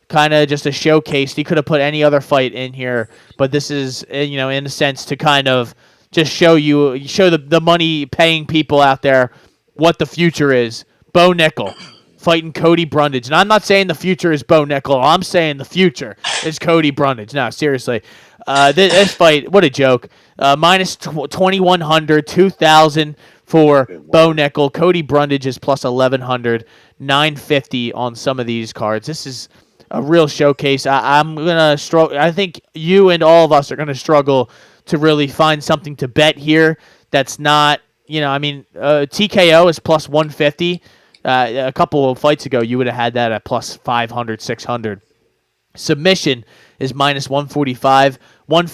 kind of just a showcase. He could have put any other fight in here, but this is, you know, in a sense to kind of just show the money-paying people out there what the future is. Bo Nickel fighting Cody Brundage. And I'm not saying the future is Bo Nickel. I'm saying the future is Cody Brundage. No, seriously. This fight, what a joke. Minus 2,100, 2,000 for Bo Nickel. Cody Brundage is plus 1,100, 950 on some of these cards. This is a real showcase. I'm going to struggle. I think you and all of us are going to struggle to really find something to bet here that's not, you know, I mean, TKO is plus 150. A couple of fights ago, you would have had that at plus 500, 600. Submission is minus 145.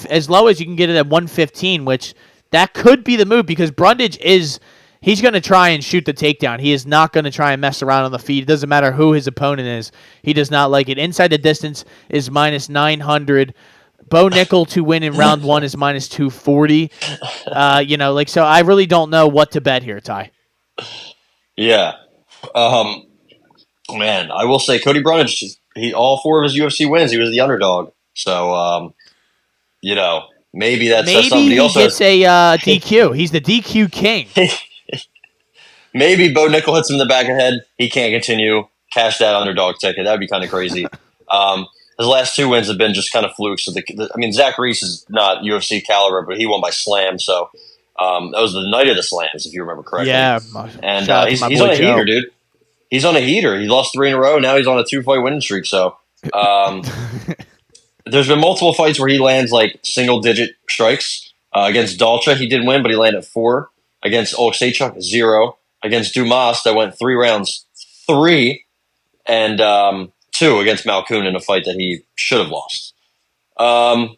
As low as you can get it at 115, which that could be the move because Brundage he's going to try and shoot the takedown. He is not going to try and mess around on the feet. It doesn't matter who his opponent is. He does not like it. Inside the distance is minus 900. Bo Nickel to win in round 1 is minus 240. You know, like, so I really don't know what to bet here, Ty. Yeah. Man, I will say Cody Brundage, all 4 of his UFC wins, he was the underdog. So, you know, maybe that's something. He also gets a DQ. He's the DQ king. Maybe Bo Nickel hits him in the back of the head. He can't continue. Cash that underdog ticket. That would be kind of crazy. His last 2 wins have been just kind of flukes. So I mean, Zach Reese is not UFC caliber, but he won by slam. So that was the night of the slams, if you remember correctly. Yeah. And he's on a heater, dude. He's on a heater. He lost 3 in a row. Now he's on a 2-fight winning streak. So there's been multiple fights where he lands like single-digit strikes. Against Dalcha, he did win, but he landed 4. Against Oleksiejczuk, 0. Against Dumas, that went 3 rounds, 3. And 2 against Malkoun in a fight that he should have lost. I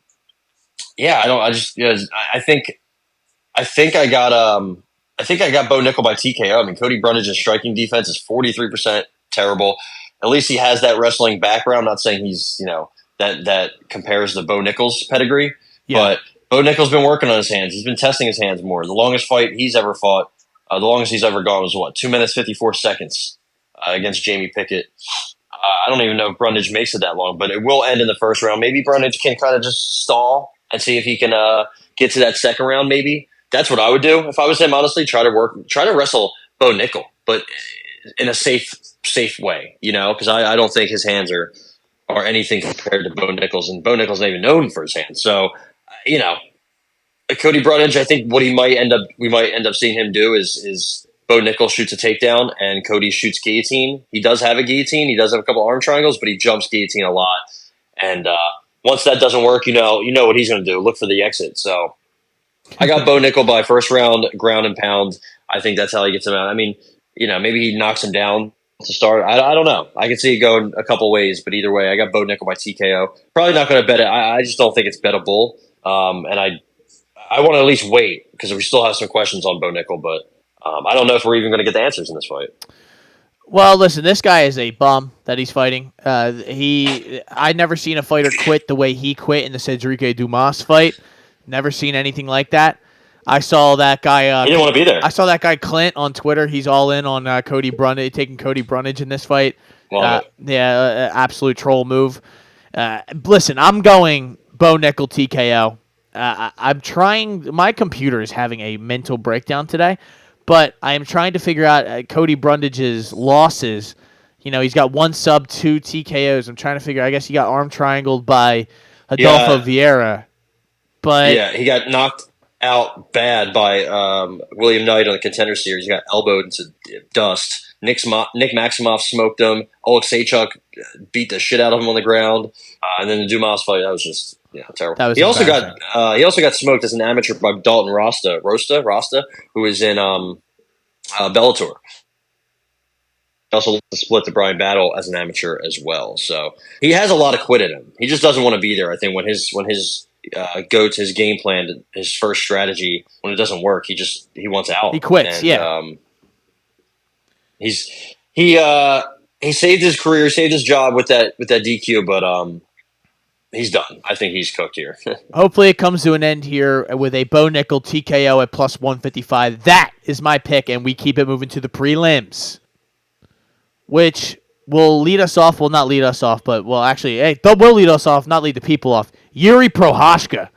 think I got Bo Nickel by TKO. I mean, Cody Brundage's striking defense is 43% terrible. At least he has that wrestling background. I'm not saying he's, you know, that compares to Bo Nickel's pedigree, but Bo Nickel's been working on his hands. He's been testing his hands more. The longest fight he's ever fought, the longest he's ever gone was 2 minutes, 54 seconds against Jamie Pickett. I don't even know if Brundage makes it that long, but it will end in the first round. Maybe Brundage can kind of just stall and see if he can get to that second round. Maybe that's what I would do if I was him. Honestly, try to wrestle Bo Nickel, but in a safe way, you know, because I don't think his hands are anything compared to Bo Nickel's, and Bo Nickel's not even known for his hands. So, you know, Cody Brundage, I think what we might end up seeing him do is Bo Nickel shoots a takedown and Cody shoots guillotine. He does have a guillotine. He does have a couple arm triangles, but he jumps guillotine a lot. And once that doesn't work, you know what he's going to do. Look for the exit. So I got Bo Nickel by first round ground and pound. I think that's how he gets him out. I mean, maybe he knocks him down to start. I don't know. I can see it going a couple ways, but either way, I got Bo Nickel by TKO. Probably not going to bet it. I just don't think it's bettable. And I want to at least wait because we still have some questions on Bo Nickel, but I don't know if we're even going to get the answers in this fight. Well, listen, this guy is a bum that he's fighting. I never seen a fighter quit the way he quit in the Cedric Dumas fight. Never seen anything like that. I saw that guy. He didn't want to be there. I saw that guy Clint on Twitter. He's all in on Cody Brundage, taking Cody Brundage in this fight. Absolute troll move. Listen, I'm going Bo Nickel TKO. I'm trying. My computer is having a mental breakdown today, but I am trying to figure out Cody Brundage's losses. He's got 1 sub, 2 TKOs. I'm trying to figure. I guess he got arm triangled by Adolfo Vieira, but yeah, he got knocked out bad by William Knight on the Contender Series. He got elbowed into dust. Nick Maximoff smoked him. Oleg Saychuk beat the shit out of him on the ground. And then the Dumas fight, that was just terrible. He also got smoked as an amateur by Dalton Rasta, who is in Bellator. He also split the Brian Battle as an amateur as well. So he has a lot of quit in him. He just doesn't want to be there. I think when his his game plan, his first strategy, when it doesn't work, he wants out. He quits. He saved his career, saved his job with that DQ, but he's done. I think he's cooked here. Hopefully it comes to an end here with a Bo Nickel TKO at plus 155. That is my pick, and we keep it moving to the prelims, which will lead us off. Well, not lead us off, but will lead us off, not lead the people off. Yuri Prochazka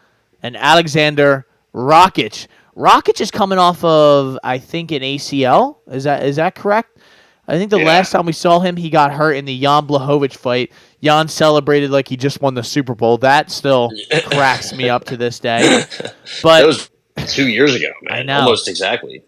and Alexander Rakic. Rakic is coming off of, I think, an ACL. Is that correct? I think the last time we saw him, he got hurt in the Jan Blachowicz fight. Jan celebrated like he just won the Super Bowl. That still cracks me up to this day. But that was 2 years ago, man. I know. Almost exactly.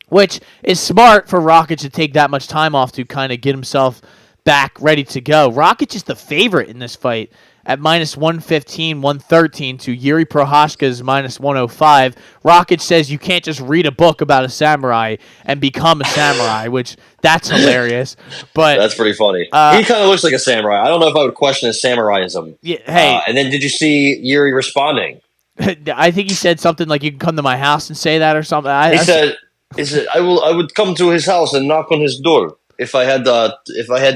Which is smart for Rakic to take that much time off to kind of get himself back ready to go. Rakic is the favorite in this fight at minus 115, 113 to Yuri Prochazka's minus 105. Rakic says you can't just read a book about a samurai and become a samurai, which that's hilarious. But that's pretty funny. He kind of looks like a samurai. I don't know if I would question his samuraiism. Yeah, hey. And then did you see Yuri responding? I think he said something like, "You can come to my house and say that," or something. He said, I would come to his house and knock on his door if I had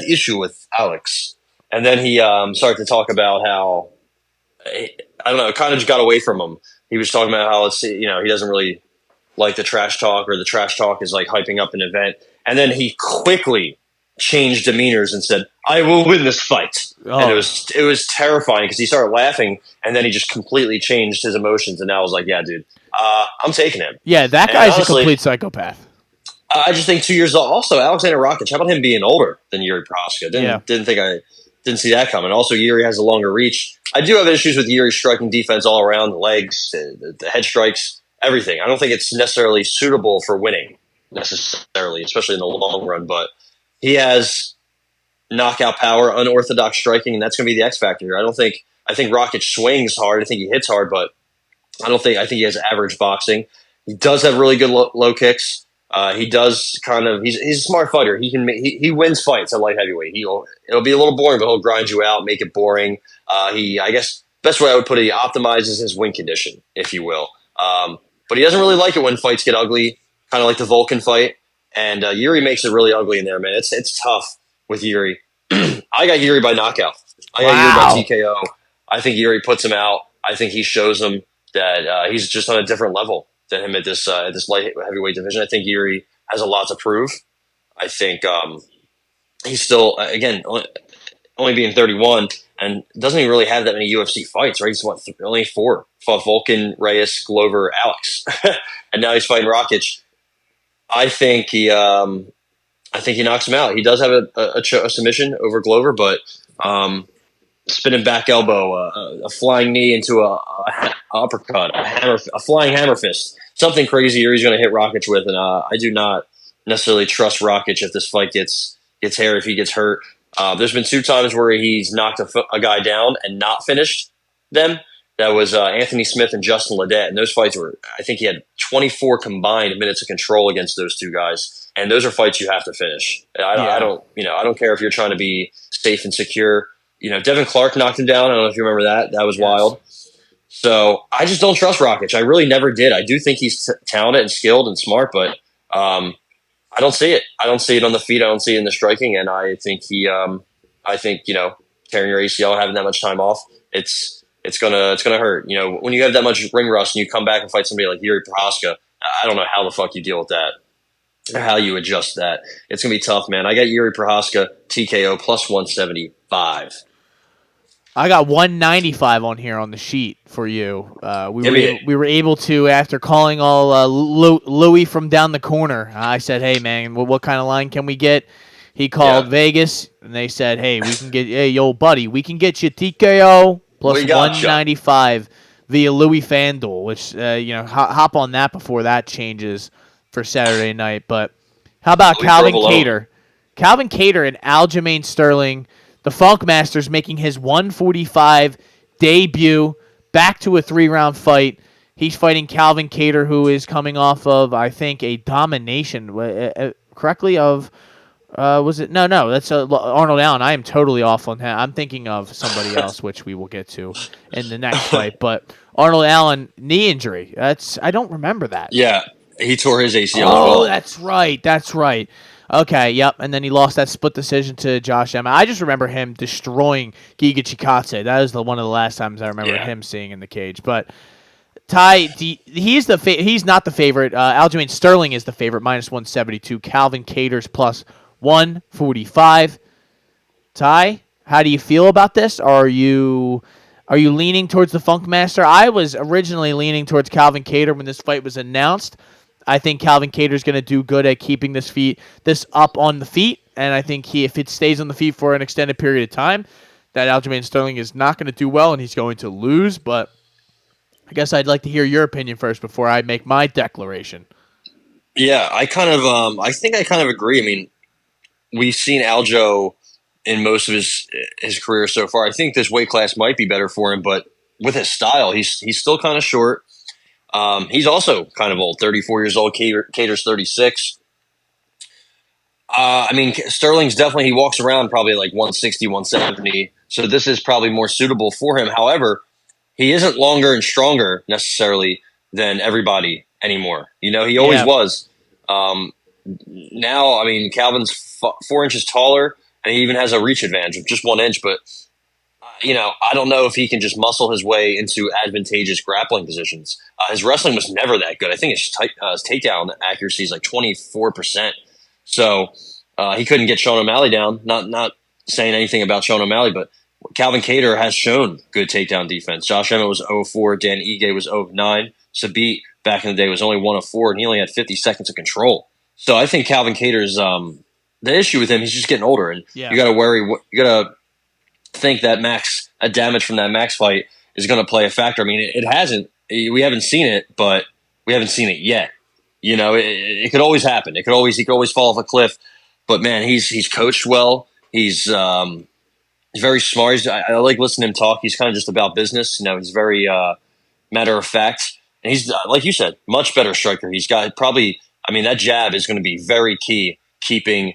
issue with Alex. And then he started to talk about how, I don't know, it kind of just got away from him. He was talking about how he doesn't really like the trash talk, or the trash talk is like hyping up an event. And then he quickly changed demeanors and said, "I will win this fight." Oh. And it was terrifying because he started laughing, and then he just completely changed his emotions. And now I was like, "Yeah, dude, I'm taking him." Yeah, that guy's honestly a complete psychopath. I just think 2 years old. Also, Alexander Rakic, how about him being older than Yuri Prochazka? Didn't see that coming. Also, Yuri has a longer reach. I do have issues with Yuri's striking defense all around, the legs, the head strikes, everything. I don't think it's necessarily suitable for winning, necessarily, especially in the long run. But he has knockout power, unorthodox striking, and that's going to be the X factor here. I think Rakic swings hard. I think he hits hard, but I think he has average boxing. He does have really good low kicks. He does he's a smart fighter. He wins fights at light heavyweight. It'll be a little boring, but he'll grind you out, make it boring. I guess best way I would put it, he optimizes his win condition, if you will. But he doesn't really like it when fights get ugly, kind of like the Vulcan fight. And Yuri makes it really ugly in there, man. It's tough with Yuri. I got Yuri by knockout. I got Yuri by TKO. I think Yuri puts him out. I think he shows him that he's just on a different level than him at this light heavyweight division. I think Yuri has a lot to prove. I think he's still, again, only being 31 and doesn't even really have that many UFC fights, right? He's only 4. Fought Vulcan, Reyes, Glover, Alex. And now he's fighting Rakic. I think he knocks him out. He does have a submission over Glover, but spinning back elbow, a flying knee into a uppercut, a flying hammer fist, something crazy Yuri's going to hit Rakic with, and I do not necessarily trust Rakic if this fight gets hairy, if he gets hurt. There's been 2 times where he's knocked a guy down and not finished them, That was Anthony Smith and Justin Ledet, and those fights were, I think he had 24 combined minutes of control against those two guys, and those are fights you have to finish. I don't care if you're trying to be safe and secure. Devin Clark knocked him down. I don't know if you remember that. That was wild. So I just don't trust Rakic. I really never did. I do think he's talented and skilled and smart, but I don't see it. I don't see it on the feet. I don't see it in the striking, and I think tearing your ACL and having that much time off, it's gonna hurt. When you have that much ring rust and you come back and fight somebody like Yuri Prohaska, I don't know how the fuck you deal with that, or how you adjust that. It's gonna be tough, man. I got Yuri Prohaska TKO plus 175. I got 195 on here on the sheet for you. We were able to, after calling all Louis from down the corner, I said, hey, man, what kind of line can we get? He called Vegas, and they said, hey, we can get, hey, yo, buddy, we can get you TKO plus 195 via Louis FanDuel, which, hop on that before that changes for Saturday night. But how about Calvin Kattar? Calvin Kattar and Aljamain Sterling, the Funk Masters, making his 145 debut, back to a 3-round fight. He's fighting Calvin Kattar, who is coming off of, I think, a domination, correctly, of, was it? No, that's Arnold Allen. I am totally off on that. I'm thinking of somebody else, which we will get to in the next fight. But Arnold Allen, knee injury. I don't remember that. Yeah, he tore his ACL. Oh, that's right. Okay, yep, and then he lost that split decision to Josh Emmett. I just remember him destroying Giga Chikadze. That was one of the last times I remember him seeing in the cage. But Ty, he's not the favorite. Aljamain Sterling is the favorite, minus 172. Calvin Kattar's plus 145. Ty, how do you feel about this? Are you leaning towards the Funk Master? I was originally leaning towards Calvin Kattar when this fight was announced. I think Calvin Kattar is going to do good at keeping this up on the feet, and I think if it stays on the feet for an extended period of time, that Aljamain Sterling is not going to do well, and he's going to lose. But I guess I'd like to hear your opinion first before I make my declaration. Yeah, I think I kind of agree. I mean, we've seen Aljo in most of his career so far. I think this weight class might be better for him, but with his style, he's still kind of short. He's also kind of old, 34 years old. Kattar's 36. Sterling's definitely, he walks around probably like 160, 170. So this is probably more suitable for him. However, he isn't longer and stronger necessarily than everybody anymore. He always was. Now, Calvin's 4 inches taller, and he even has a reach advantage of just 1 inch, but I don't know if he can just muscle his way into advantageous grappling positions. His wrestling was never that good. I think his takedown accuracy is like 24%. So he couldn't get Sean O'Malley down. Not saying anything about Sean O'Malley, but Calvin Kattar has shown good takedown defense. Josh Emmett was 0-4. Dan Ige was 0-9. Sabit back in the day was only 1-4, and he only had 50 seconds of control. So I think Calvin Kattar's the issue with him, he's just getting older, and you got to worry. You got to think that a damage from that Max fight is going to play a factor. I mean, it hasn't. We haven't seen it, but we haven't seen it yet. It could always happen. He could always fall off a cliff. But man, he's coached well. He's very smart. I like listening to him talk. He's kind of just about business. He's very matter of fact, and he's like you said, much better striker. He's got probably. That jab is going to be very key, keeping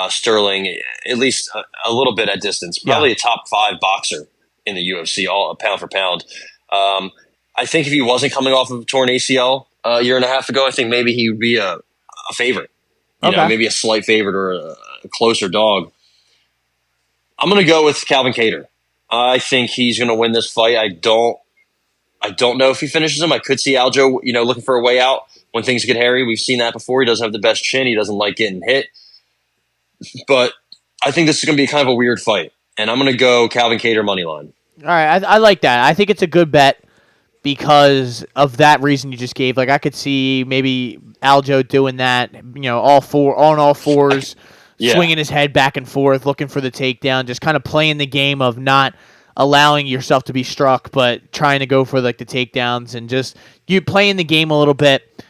Sterling at least a little bit at distance. Probably a top 5 boxer in the UFC, all pound for pound. I think if he wasn't coming off of a torn ACL a year and a half ago, I think maybe he would be a favorite. Maybe a slight favorite or a closer dog. I'm going to go with Calvin Kattar. I think he's going to win this fight. I don't know if he finishes him. I could see Aljo, looking for a way out when things get hairy. We've seen that before. He doesn't have the best chin. He doesn't like getting hit. But I think this is going to be kind of a weird fight. And I'm going to go Calvin Kattar money line. All right, I like that. I think it's a good bet because of that reason you just gave. Like, I could see maybe Aljo doing that, all fours, swinging his head back and forth, looking for the takedown, just kind of playing the game of not allowing yourself to be struck, but trying to go for like the takedowns and just you playing the game a little bit.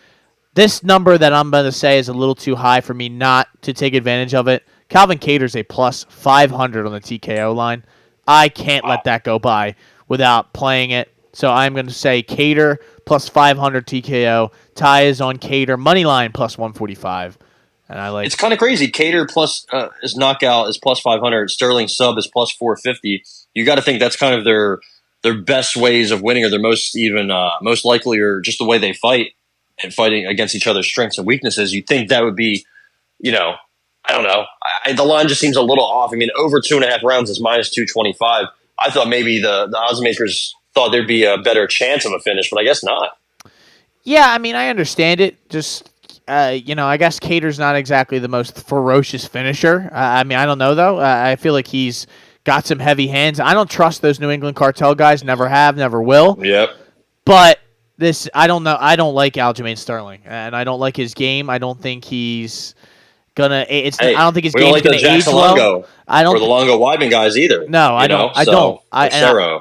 This number that I'm going to say is a little too high for me not to take advantage of it. Calvin Kattar's a plus 500 on the TKO line. I can't let that go by without playing it. So I'm going to say Cater plus 500 TKO. Ty is on Cater money line plus 145. And I like. It's kind of crazy. Cater plus his knockout is plus 500. Sterling sub is plus 450. You got to think that's kind of their best ways of winning, or their most likely, or just the way they fight and fighting against each other's strengths and weaknesses. You'd think that would be, I don't know. The line just seems a little off. I mean, over 2.5 rounds is minus 225. I thought maybe the odds makers thought there'd be a better chance of a finish, but I guess not. Yeah, I mean, I understand it. Just, I guess Cater's not exactly the most ferocious finisher. I mean, I don't know, though. I feel like he's got some heavy hands. I don't trust those New England cartel guys. Never have, never will. Yep. But I don't know. I don't like Aljamain Sterling, and I don't like his game. I don't think he's gonna. I don't think his game's like gonna age well. Or the Longo Weidman guys either. No, I don't.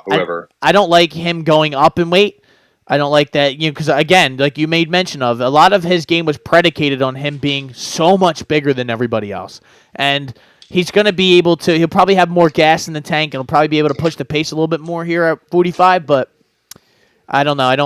Whoever. I don't like him going up in weight. I don't like that, because again, like you made mention of, a lot of his game was predicated on him being so much bigger than everybody else, and he's going to be able to. He'll probably have more gas in the tank, and he'll probably be able to push the pace a little bit more here at 45. But I don't know. I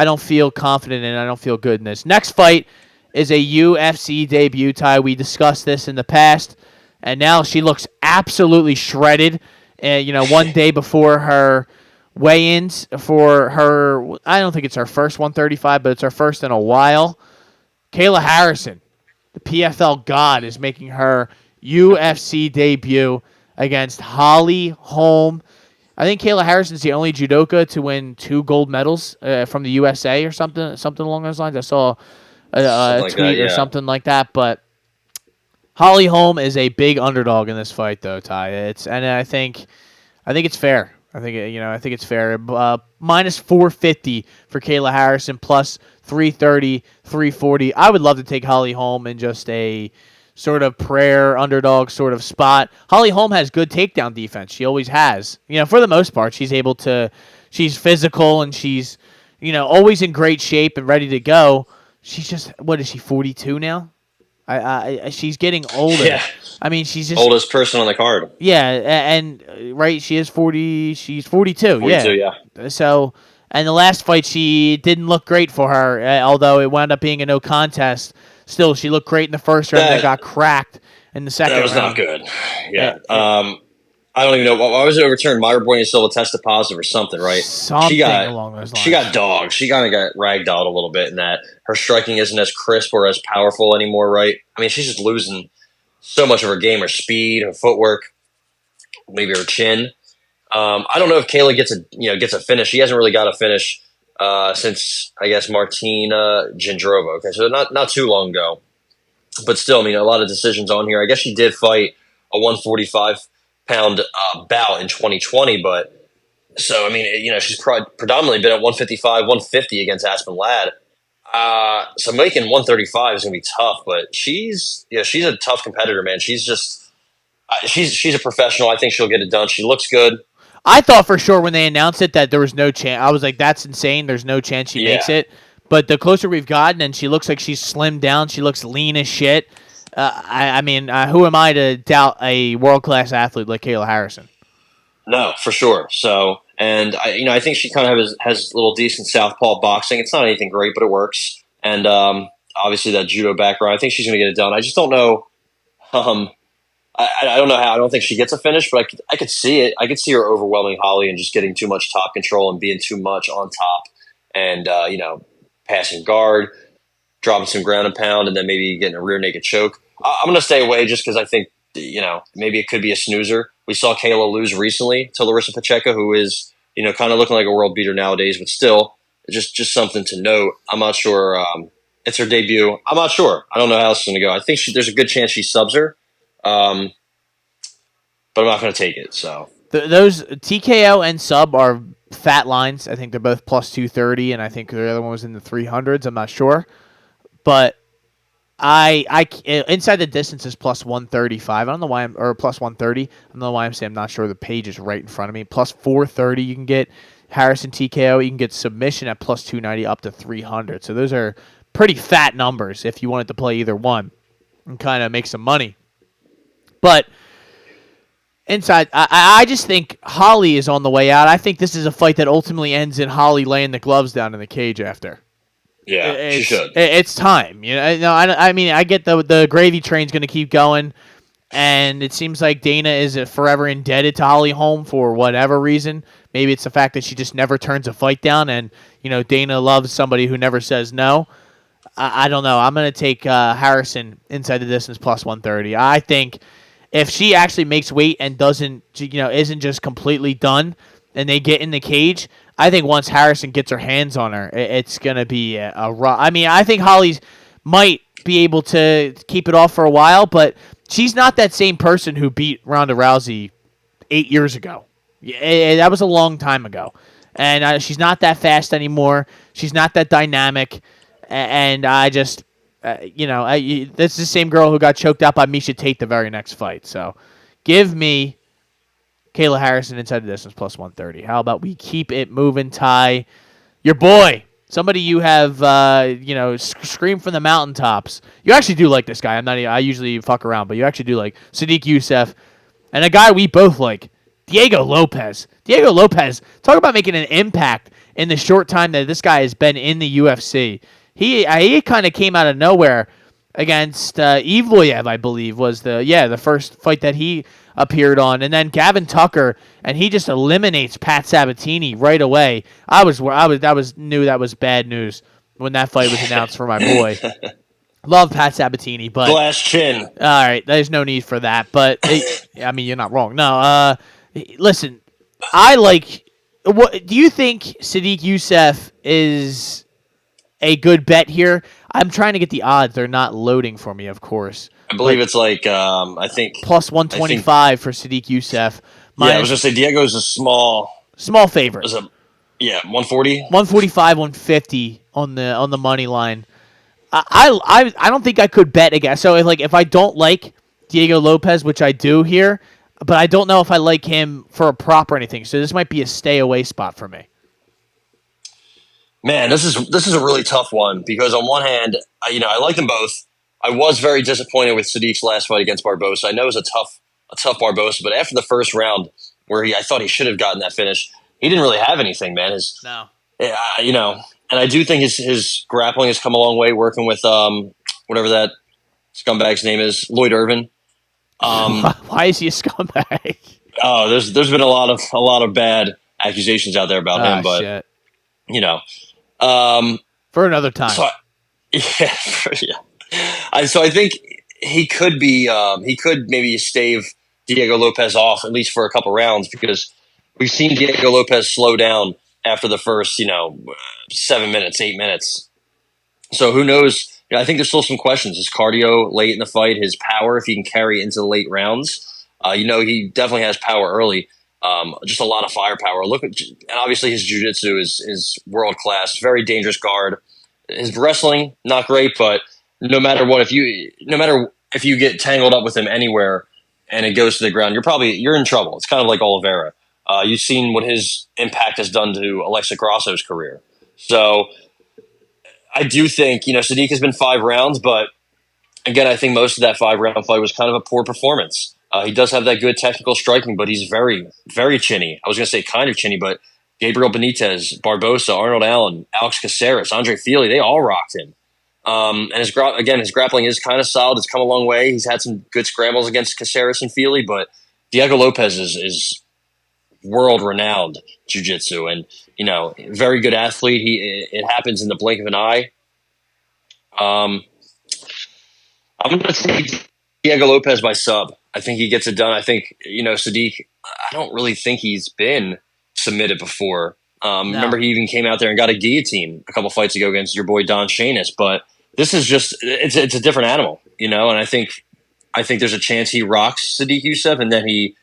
don't feel confident in it. I don't feel good in this. Next fight is a UFC debut. Ty, we discussed this in the past, and now she looks absolutely shredded. One day before her weigh-ins for her, I don't think it's her first 135, but it's her first in a while. Kayla Harrison, the PFL god, is making her UFC debut against Holly Holm. I think Kayla Harrison's the only judoka to win 2 gold medals from the USA or something along those lines. I saw a tweet or something like that, but Holly Holm is a big underdog in this fight, though, Ty. I think it's fair. I think it's fair. Minus 450 for Kayla Harrison, plus 330, 340. I would love to take Holly Holm in just a sort of prayer underdog sort of spot. Holly Holm has good takedown defense. She always has. For the most part, she's physical, and she's, always in great shape and ready to go. She's just, what is she, 42 now? She's getting older. Yeah. I mean, she's just oldest person on the card. Yeah, and right, she is 40. She's 42. 42, yeah. So, and the last fight, she didn't look great for her, although it wound up being a no contest. Still, she looked great in the first round. That got cracked in the second round. That was not good. Yeah. I don't even know. Why was it overturned? Myra Boyne Silva tested positive or something, right? Something along those lines. She got dogged. She kind of got ragdolled a little bit in that. Her striking isn't as crisp or as powerful anymore, right? I mean, she's just losing so much of her game, her speed, her footwork, maybe her chin. I don't know if Kayla gets a finish. She hasn't really got a finish since, I guess, Martina Jindrova. Okay, so not too long ago. But still, I mean, a lot of decisions on here. I guess she did fight a 145-pound bout in 2020, but so, I mean, she's predominantly been at 155, 150 against Aspen Ladd. So making 135 is going to be tough, but she's a tough competitor, man. She's just, she's a professional. I think she'll get it done. She looks good. I thought for sure when they announced it that there was no chance. I was like, that's insane. There's no chance she makes it. But the closer we've gotten, and she looks like she's slimmed down. She looks lean as shit. I mean, who am I to doubt a world-class athlete like Kayla Harrison? No, for sure. So, and I think she kind of has a little decent southpaw boxing. It's not anything great, but it works. And obviously that judo background. I think she's going to get it done. I just don't know. I don't know how. I don't think she gets a finish, but I could see it. I could see her overwhelming Holly and just getting too much top control and being too much on top, and passing guard, dropping some ground and pound, and then maybe getting a rear naked choke. I'm going to stay away just because I think maybe it could be a snoozer. We saw Kayla lose recently to Larissa Pacheco, who is kind of looking like a world beater nowadays, but still just something to note. I'm not sure. It's her debut. I'm not sure. I don't know how it's going to go. I think there's a good chance she subs her. But I'm not going to take it. So those TKO and sub are fat lines. I think they're both plus 230, and I think the other one was in the 300s. I'm not sure, but I inside the distance is plus 135. I don't know why or plus 130. I don't know why I'm saying I'm not sure. The page is right in front of me. Plus 430. You can get Harrison TKO. You can get submission at plus 290 up to 300. So those are pretty fat numbers if you wanted to play either one and kind of make some money. But Inside, I just think Holly is on the way out. I think this is a fight that ultimately ends in Holly laying the gloves down in the cage after. Yeah, she should. It's time. No, I mean, I get the gravy train's going to keep going, and it seems like Dana is forever indebted to Holly Holm for whatever reason. Maybe it's the fact that she just never turns a fight down, and Dana loves somebody who never says no. I don't know. I'm going to take Harrison inside the distance plus 130. I think if she actually makes weight and isn't just completely done, and they get in the cage, I think once Harrison gets her hands on her, it's gonna be a rough. I mean, I think Holly's might be able to keep it off for a while, but she's not that same person who beat Ronda Rousey 8 years ago. That was a long time ago, and she's not that fast anymore. She's not that dynamic, and I just. That's the same girl who got choked out by Miesha Tate the very next fight. So, give me Kayla Harrison inside the distance plus 130. How about we keep it moving, Ty? Your boy, somebody you have, scream from the mountaintops. You actually do like this guy. I usually fuck around, but you actually do like Sadiq Youssef, and a guy we both like, Diego Lopez. Diego Lopez, talk about making an impact in the short time that this guy has been in the UFC. He kind of came out of nowhere against Evloev, I believe, was the first fight that he appeared on, and then Gavin Tucker, and he just eliminates Pat Sabatini right away. I knew that was bad news when that fight was announced for my boy. Love Pat Sabatini, but glass chin. All right, there's no need for that. But I mean, you're not wrong. No, listen, I like. What do you think? Sadiq Youssef is a good bet here. I'm trying to get the odds. They're not loading for me, of course. I believe it's like I think plus 125 for Sadiq Youssef. I was gonna say Diego's a small favorite. 140, 145, 150 on the money line. I don't think I could bet against. So if I don't like Diego Lopez, which I do here, but I don't know if I like him for a prop or anything. So this might be a stay away spot for me. Man, this is a really tough one because on one hand, I like them both. I was very disappointed with Sadiq's last fight against Barbosa. I know it was a tough Barbosa, but after the first round, where I thought he should have gotten that finish, he didn't really have anything, man. No. And I do think his grappling has come a long way working with whatever that scumbag's name is, Lloyd Irvin. Why is he a scumbag? Oh, there's been a lot of bad accusations out there about him, but shit. For another time. So I think he could maybe stave Diego Lopez off at least for a couple rounds because we've seen Diego Lopez slow down after the first 7 minutes, 8 minutes. So who knows? I think there's still some questions. His cardio late in the fight, his power, if he can carry into the late rounds. He definitely has power early. Just a lot of firepower. And obviously his jiu-jitsu is world class. Very dangerous guard. His wrestling not great, but no matter if you get tangled up with him anywhere and it goes to the ground, you're in trouble. It's kind of like Oliveira. You've seen what his impact has done to Alexa Grasso's career. So I do think Sadiq has been 5 rounds, but again, I think most of that 5-round fight was kind of a poor performance. He does have that good technical striking, but he's very, very chinny. I was going to say kind of chinny, but Gabriel Benitez, Barbosa, Arnold Allen, Alex Caceres, Andre Fili, they all rocked him. And his grappling is kind of solid. It's come a long way. He's had some good scrambles against Caceres and Fili, but Diego Lopez is world-renowned jiu-jitsu and, very good athlete. It happens in the blink of an eye. I'm going to say Diego Lopez by sub. I think he gets it done. I think, Sadiq, I don't really think he's been submitted before. No. Remember, he even came out there and got a guillotine a couple fights ago against your boy Don Shanis. But this is just it's a different animal, and I think there's a chance he rocks Sadiq Youssef, and then he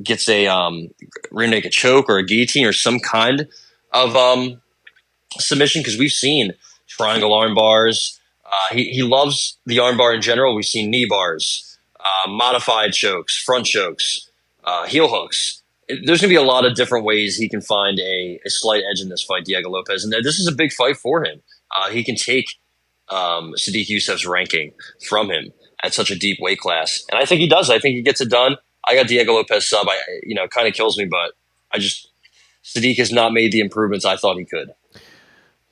gets a rear naked choke or a guillotine or some kind of submission because we've seen triangle arm bars. He loves the arm bar in general. We've seen knee bars, modified chokes, front chokes, heel hooks. There's going to be a lot of different ways he can find a slight edge in this fight, Diego Lopez. And this is a big fight for him. He can take Sadiq Youssef's ranking from him at such a deep weight class. And I think he does. I think he gets it done. I got Diego Lopez sub. Kind of kills me, but Sadiq has not made the improvements I thought he could.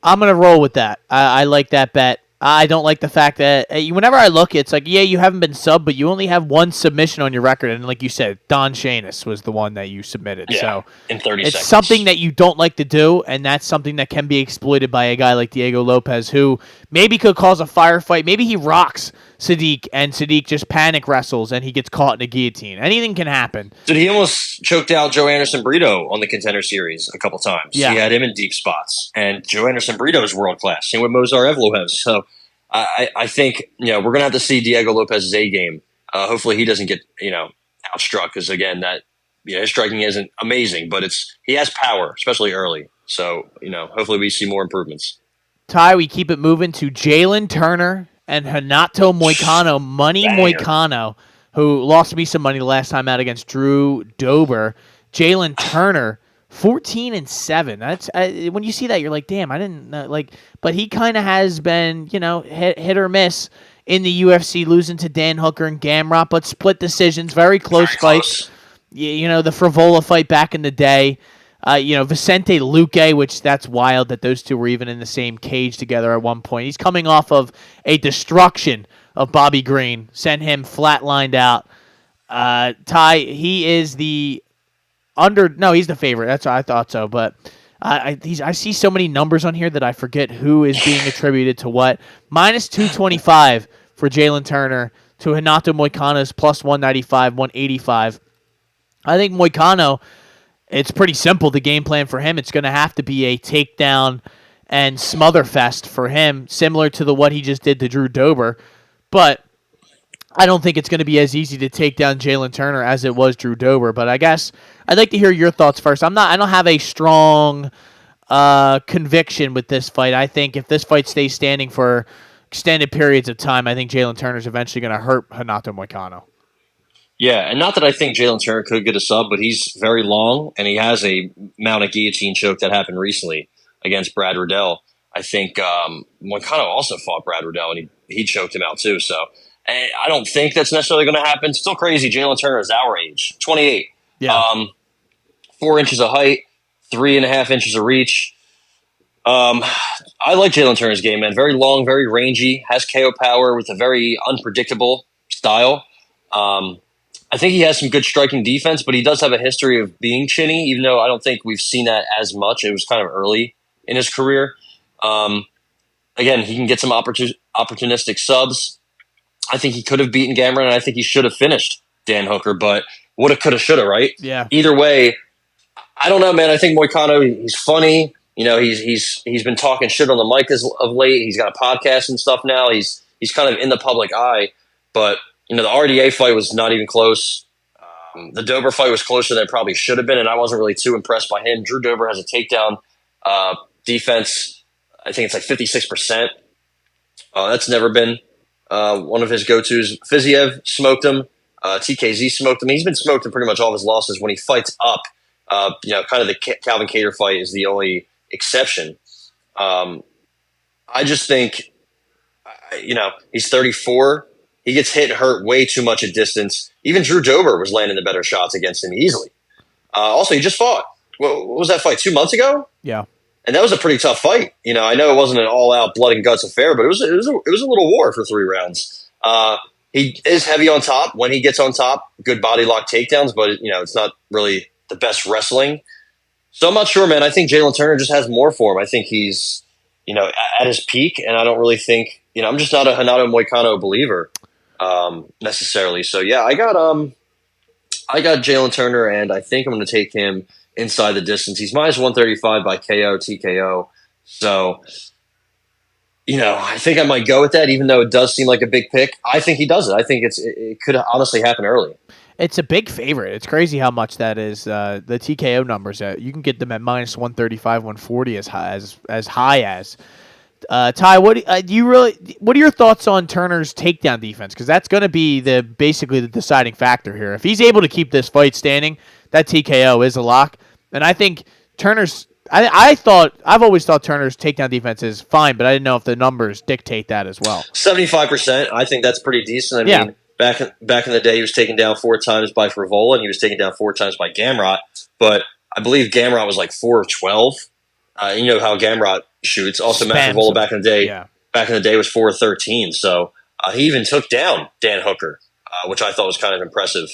I'm going to roll with that. I like that bet. I don't like the fact that whenever I look, it's like, yeah, you haven't been subbed, but you only have one submission on your record. And like you said, Don Shanus was the one that you submitted. Yeah, so in 30 it's seconds. something that you don't like to do, and that's something that can be exploited by a guy like Diego Lopez, who maybe could cause a firefight. Maybe he rocks Sadiq, and Sadiq just panic wrestles, and he gets caught in a guillotine. Anything can happen. Dude, he almost choked out Joe Anderson Brito on the Contender Series a couple times. Yeah. He had him in deep spots, and Joe Anderson Brito is world class. Same with Mozar Evloev. So I think we're gonna have to see Diego Lopez's A game. Hopefully he doesn't get outstruck, because again that his striking isn't amazing, but he has power, especially early. So hopefully we see more improvements. Ty, we keep it moving to Jalen Turner and Renato Moicano, Money Banger. Moicano, who lost me some money the last time out against Drew Dober. Jalen Turner, 14-7. That's when you see that, you're like, damn, I didn't know, but he kind of has been, hit or miss in the UFC, losing to Dan Hooker and Gamrot, but split decisions, very close fights. The Frivola fight back in the day. Vicente Luque, which that's wild that those two were even in the same cage together at one point. He's coming off of a destruction of Bobby Green, sent him flatlined out. Ty, he is the he's the favorite. That's what I thought so, but I see so many numbers on here that I forget who is being attributed to what. Minus 225 for Jalen Turner to Renato Moicano's plus 195, 185. I think Moicano, it's pretty simple, the game plan for him. It's going to have to be a takedown and smother fest for him, similar to what he just did to Drew Dober. But I don't think it's going to be as easy to take down Jalen Turner as it was Drew Dober. But I guess I'd like to hear your thoughts first. I don't have a strong conviction with this fight. I think if this fight stays standing for extended periods of time, I think Jalen Turner's eventually going to hurt Renato Moicano. Yeah, and not that I think Jalen Turner could get a sub, but he's very long, and he has a mount of guillotine choke that happened recently against Brad Riddell. I think Moicano also fought Brad Riddell, and he choked him out too. So I don't think that's necessarily going to happen. Still crazy. Jalen Turner is our age, 28. Yeah. 4 inches of height, 3.5 inches of reach. I like Jalen Turner's game, man. Very long, very rangy, has KO power with a very unpredictable style. I think he has some good striking defense, but he does have a history of being chinny, even though I don't think we've seen that as much. It was kind of early in his career. Again, he can get some opportunistic subs. I think he could have beaten Gamrot, and I think he should have finished Dan Hooker, but woulda, coulda, shoulda, right? Yeah. Either way, I don't know, man. I think Moicano, he's funny. He's been talking shit on the mic of late. He's got a podcast and stuff now. He's kind of in the public eye, but the RDA fight was not even close. The Dober fight was closer than it probably should have been, and I wasn't really too impressed by him. Drew Dober has a takedown defense. I think it's like 56%. That's never been one of his go-tos. Fiziev smoked him. TKZ smoked him. He's been smoked in pretty much all of his losses. When he fights up, kind of the Calvin Kattar fight is the only exception. I just think, he's 34. He gets hit and hurt way too much at distance. Even Drew Dober was landing the better shots against him easily. Also, he just fought. What was that fight, 2 months ago? Yeah. And that was a pretty tough fight. I know it wasn't an all-out blood and guts affair, but it was a little war for 3 rounds. He is heavy on top. When he gets on top, good body lock takedowns, but it's not really the best wrestling. So I'm not sure, man. I think Jalen Turner just has more for him. I think he's at his peak, and I don't really think I'm just not a Renato Moicano believer. Necessarily. So yeah, I got Jalen Turner, and I think I'm going to take him inside the distance. He's minus 135 by KO, TKO. So, I think I might go with that, even though it does seem like a big pick. I think he does it. I think it could honestly happen early. It's a big favorite. It's crazy how much that is. The TKO numbers, you can get them at minus 135, 140 as high as. Ty, what are your thoughts on Turner's takedown defense? Because that's going to be basically the deciding factor here. If he's able to keep this fight standing, that TKO is a lock. And I think Turner's. I've always thought Turner's takedown defense is fine, but I didn't know if the numbers dictate that as well. 75%. I think that's pretty decent. I mean, back in the day, he was taken down 4 times by Frivola, and he was taken down 4 times by Gamrot. But I believe Gamrot was like 4 of 12. You know how Gamrot shoots. Also, Matt Frivola back in the day was 4 of 13. So he even took down Dan Hooker, which I thought was kind of impressive.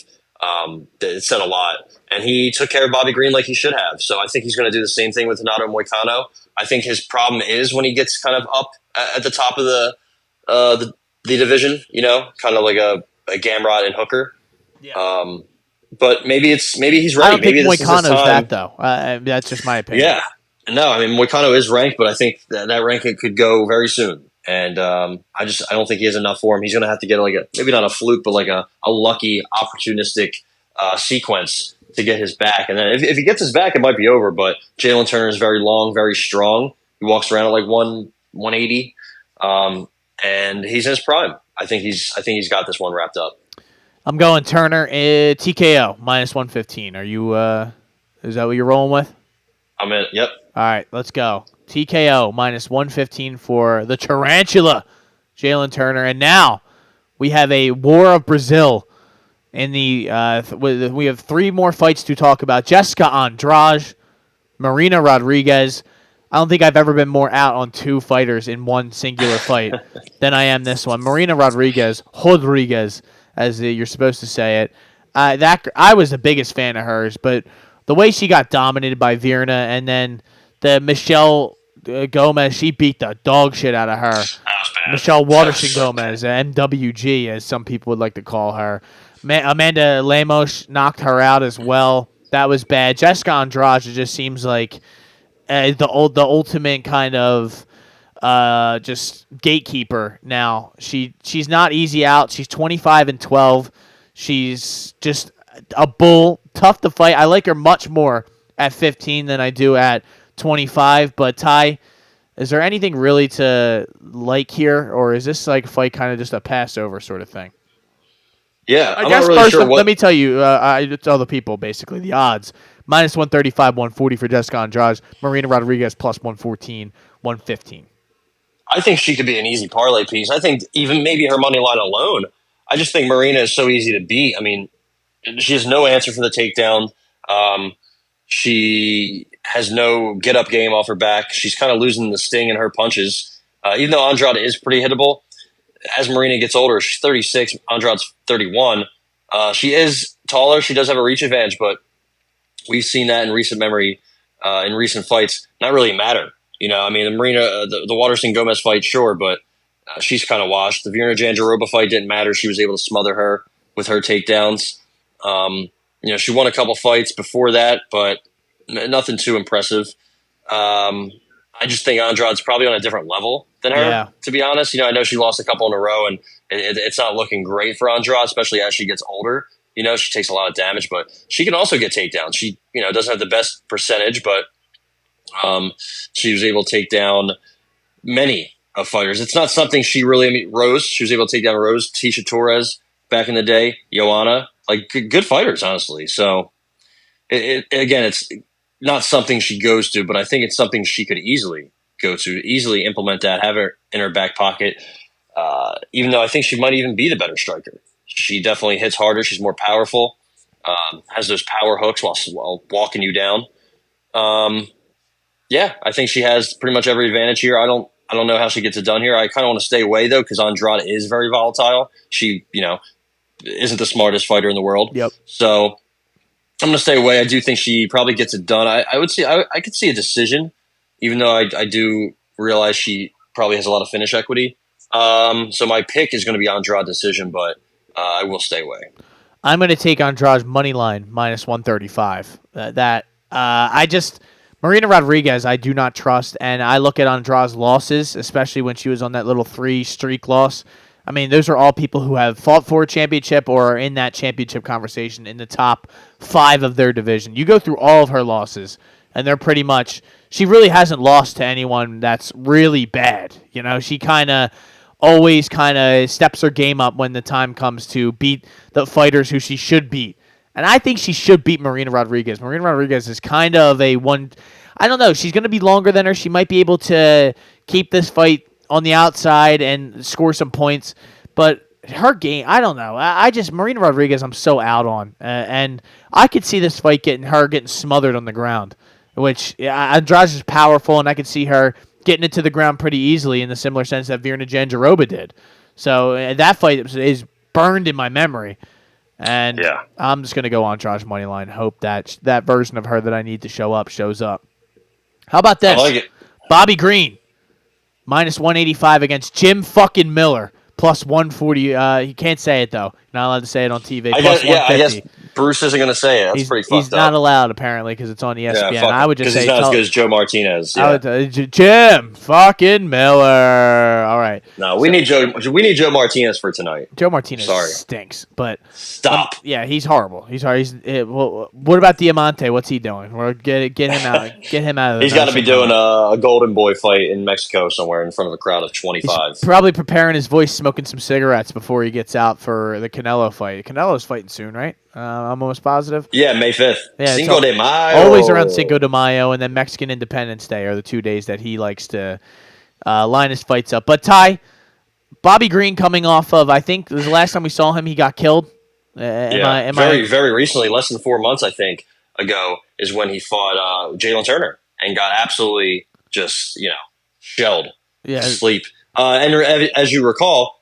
It said a lot. And he took care of Bobby Green like he should have. So I think he's going to do the same thing with Renato Moicano. I think his problem is when he gets kind of up at the top of the division, you know, kind of like a Gamrot and Hooker. Yeah. But maybe he's ready. I don't maybe think Moicano's that, though. That's just my opinion. Yeah. No, I mean, Moicano is ranked, but I think that ranking could go very soon. And I don't think he has enough for him. He's going to have to get maybe not a fluke, but like a lucky, opportunistic sequence to get his back. And then if he gets his back, it might be over. But Jalen Turner is very long, very strong. He walks around at like 180, and he's in his prime. I think he's got this one wrapped up. I'm going Turner TKO minus 115. Are you? Is that what you're rolling with? I'm in. Yep. All right, let's go. TKO minus 115 for the Tarantula, Jalen Turner. And now we have a War of Brazil in the we have 3 more fights to talk about. Jessica Andrade, Marina Rodriguez. I don't think I've ever been more out on 2 fighters in one singular fight than I am this one. Marina Rodriguez, as you're supposed to say it. I was the biggest fan of hers, but the way she got dominated by Virna, and then the Michelle Gomez, she beat the dog shit out of her. Michelle Waterson Gomez, MWG, as some people would like to call her. Amanda Lemos knocked her out as well. That was bad. Jessica Andrade just seems like the ultimate kind of just gatekeeper now. She's not easy out. She's 25-12. She's just a bull, tough to fight. I like her much more at 15 than I do at 25. But Ty, is there anything really to like here, or is this like fight kind of just a passover sort of thing? Yeah, I guess really first, let me tell you, I tell the people basically the odds: minus 135, 140 for Jessica Andrade, Marina Rodriguez plus 114, 115. I think she could be an easy parlay piece. I think even maybe her money line alone. I just think Marina is so easy to beat. I mean, she has no answer for the takedown. She has no get-up game off her back. She's kind of losing the sting in her punches. Even though Andrade is pretty hittable, as Marina gets older, she's 36, Andrade's 31. She is taller. She does have a reach advantage, but we've seen that in recent memory, in recent fights, not really matter. You know, I mean, the Marina, the Waterson-Gomez fight, sure, but she's kind of washed. The Virna Jandiroba fight didn't matter. She was able to smother her with her takedowns. You know, she won a couple fights before that, but nothing too impressive. I just think Andrade's probably on a different level than her, to be honest. You know, I know she lost a couple in a row, and it's not looking great for Andrade, especially as she gets older. You know, she takes a lot of damage, but she can also get takedowns. She, you know, doesn't have the best percentage, but she was able to take down many of fighters. It's not something she really, I mean, Rose, she was able to take down Rose, Tisha Torres back in the day, Joanna, like good fighters, honestly. So, again, it's not something she goes to, but I think it's something she could easily go to, easily implement that, have her in her back pocket, even though I think she might even be the better striker. She definitely hits harder. She's more powerful, has those power hooks while walking you down. Yeah, I think she has pretty much every advantage here. I don't know how she gets it done here. I kind of want to stay away, though, because Andrade is very volatile. She, you know, isn't the smartest fighter in the world. Yep. So I'm going to stay away. I do think she probably gets it done. I would see I could see a decision, even though I do realize she probably has a lot of finish equity. So my pick is going to be Andrade decision, but I will stay away. I'm going to take Andrade's money line minus 135. Marina Rodriguez, I do not trust, and I look at Andrade's losses, especially when she was on that little 3-streak loss. I mean, those are all people who have fought for a championship or are in that championship conversation in the top 5 of their division. You go through all of her losses, and they're pretty much – she really hasn't lost to anyone that's really bad. You know, she always steps her game up when the time comes to beat the fighters who she should beat. And I think she should beat Marina Rodriguez. Marina Rodriguez is kind of I don't know. She's going to be longer than her. She might be able to keep this fight on the outside and score some points. But her game, I don't know. I just Marina Rodriguez, I'm so out on, and I could see this fight getting smothered on the ground, which Andrade is powerful, and I could see her getting it to the ground pretty easily in the similar sense that Virna Jandiroba did. So that fight is burned in my memory, and I'm just gonna go Andrade money line. Hope that version of her that I need to show up shows up. How about this? I like it. Bobby Green minus 185 against Jim fucking Miller. Plus 140. You can't say it, though. You're not allowed to say it on TV. I guess Bruce isn't going to say it. That's pretty fucked up. He's not allowed, apparently, because it's on ESPN. Yeah, I would just say... Because he's not as good as Joe Martinez. Yeah. Jim fucking Miller. All right. No, we need Joe Martinez for tonight. Joe Martinez stinks, but... Stop. Yeah, he's horrible. He's horrible. What about Diamante? What's he doing? Get him out. Get him out of the He's got to be doing a Golden Boy fight in Mexico somewhere in front of a crowd of 25. He's probably preparing his voice, smoking some cigarettes before he gets out for the Canelo fight. Canelo's fighting soon, right? I'm almost positive. Yeah, May 5th. Yeah, Cinco de Mayo. Always around Cinco de Mayo, and then Mexican Independence Day are the 2 days that he likes to line his fights up. But Ty, Bobby Green coming off of, I think, the last time we saw him, he got killed. Very recently, less than 4 months, I think, ago, is when he fought Jalen Turner and got absolutely just, shelled to sleep. And as you recall,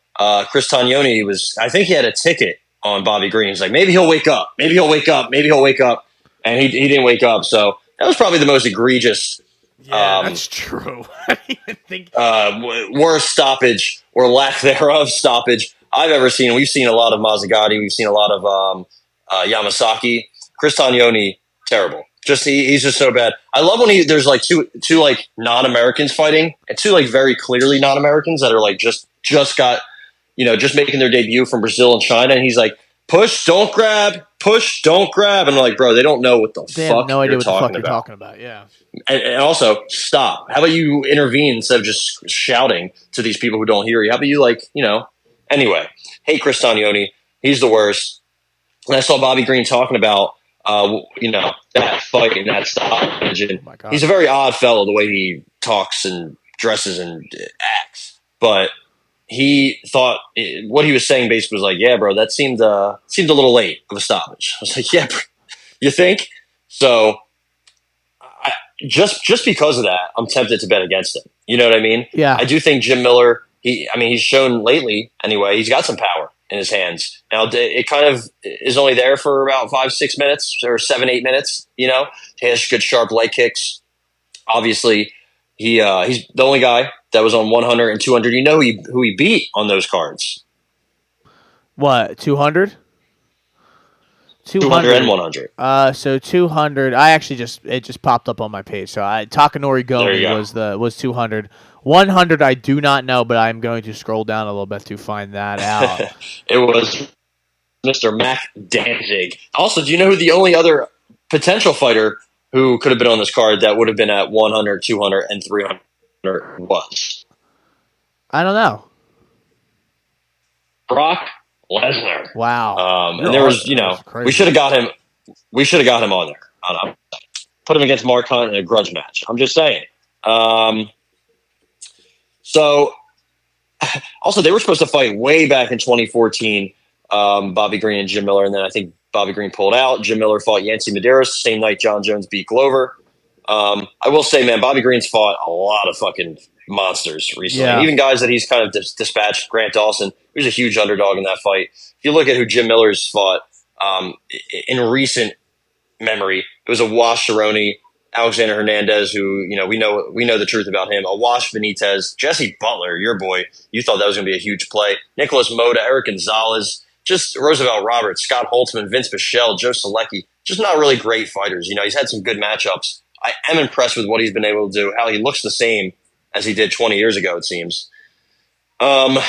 Chris Tognoni I think he had a ticket on Bobby Green. He's like, maybe he'll wake up. Maybe he'll wake up. Maybe he'll wake up. And he didn't wake up. So that was probably the most egregious. Yeah, that's true. I didn't even think. Worst stoppage or lack thereof stoppage I've ever seen. We've seen a lot of Mazzagatti. We've seen a lot of Yamasaki. Chris Tognoni, terrible. He's just so bad. I love when there's like two like non-Americans fighting and two like very clearly non-Americans that are like just got just making their debut from Brazil and China, and he's like, push, don't grab, push, don't grab, and I'm like, bro, they don't know what the they fuck have no idea you're what the fuck talking you're about. talking about. Yeah, and also stop. How about you intervene instead of just shouting to these people who don't hear you? How about you Anyway, hate Chris Tognoni. He's the worst. And I saw Bobby Green talking about that fight and that stoppage. Oh he's a very odd fellow the way he talks and dresses and acts. But he thought what he was saying basically was like, yeah, bro, that seemed a little late of a stoppage. I was like, yeah, bro, you think? So just because of that, I'm tempted to bet against him. You know what I mean? Yeah. I do think Jim Miller, he's shown lately anyway, he's got some power in his hands. Now, it kind of is only there for about 5-6 minutes or 7-8 minutes. He has good, sharp leg kicks. Obviously, he's the only guy that was on 100 and 200. You know who he beat on those cards? What, 200? 200 and 100. So 200. I actually it just popped up on my page. So Takanori Gomi was 200. 100 I do not know, but I'm going to scroll down a little bit to find that out. It was Mr. Mac Danzig. Also, do you know who the only other potential fighter who could have been on this card that would have been at 100, 200, and 300 was? I don't know. Brock Lesnar. Wow. And there was, we should have got him. We should have got him on there. Put him against Mark Hunt in a grudge match. I'm just saying. So, also, they were supposed to fight way back in 2014, Bobby Green and Jim Miller, and then I think Bobby Green pulled out. Jim Miller fought Yancy Medeiros the same night John Jones beat Glover. I will say, man, Bobby Green's fought a lot of fucking monsters recently. Yeah. Even guys that he's kind of dispatched. Grant Dawson, he was a huge underdog in that fight. If you look at who Jim Miller's fought in recent memory, it was a Wash Cerrone, Alexander Hernandez, who we know the truth about him. Awash Benitez, Jesse Butler, your boy. You thought that was going to be a huge play. Nicholas Moda, Eric Gonzalez, just Roosevelt Roberts, Scott Holtzman, Vince Pichel, Joe Selecki. Just not really great fighters. He's had some good matchups. I am impressed with what he's been able to do. How he looks the same as he did 20 years ago, it seems. I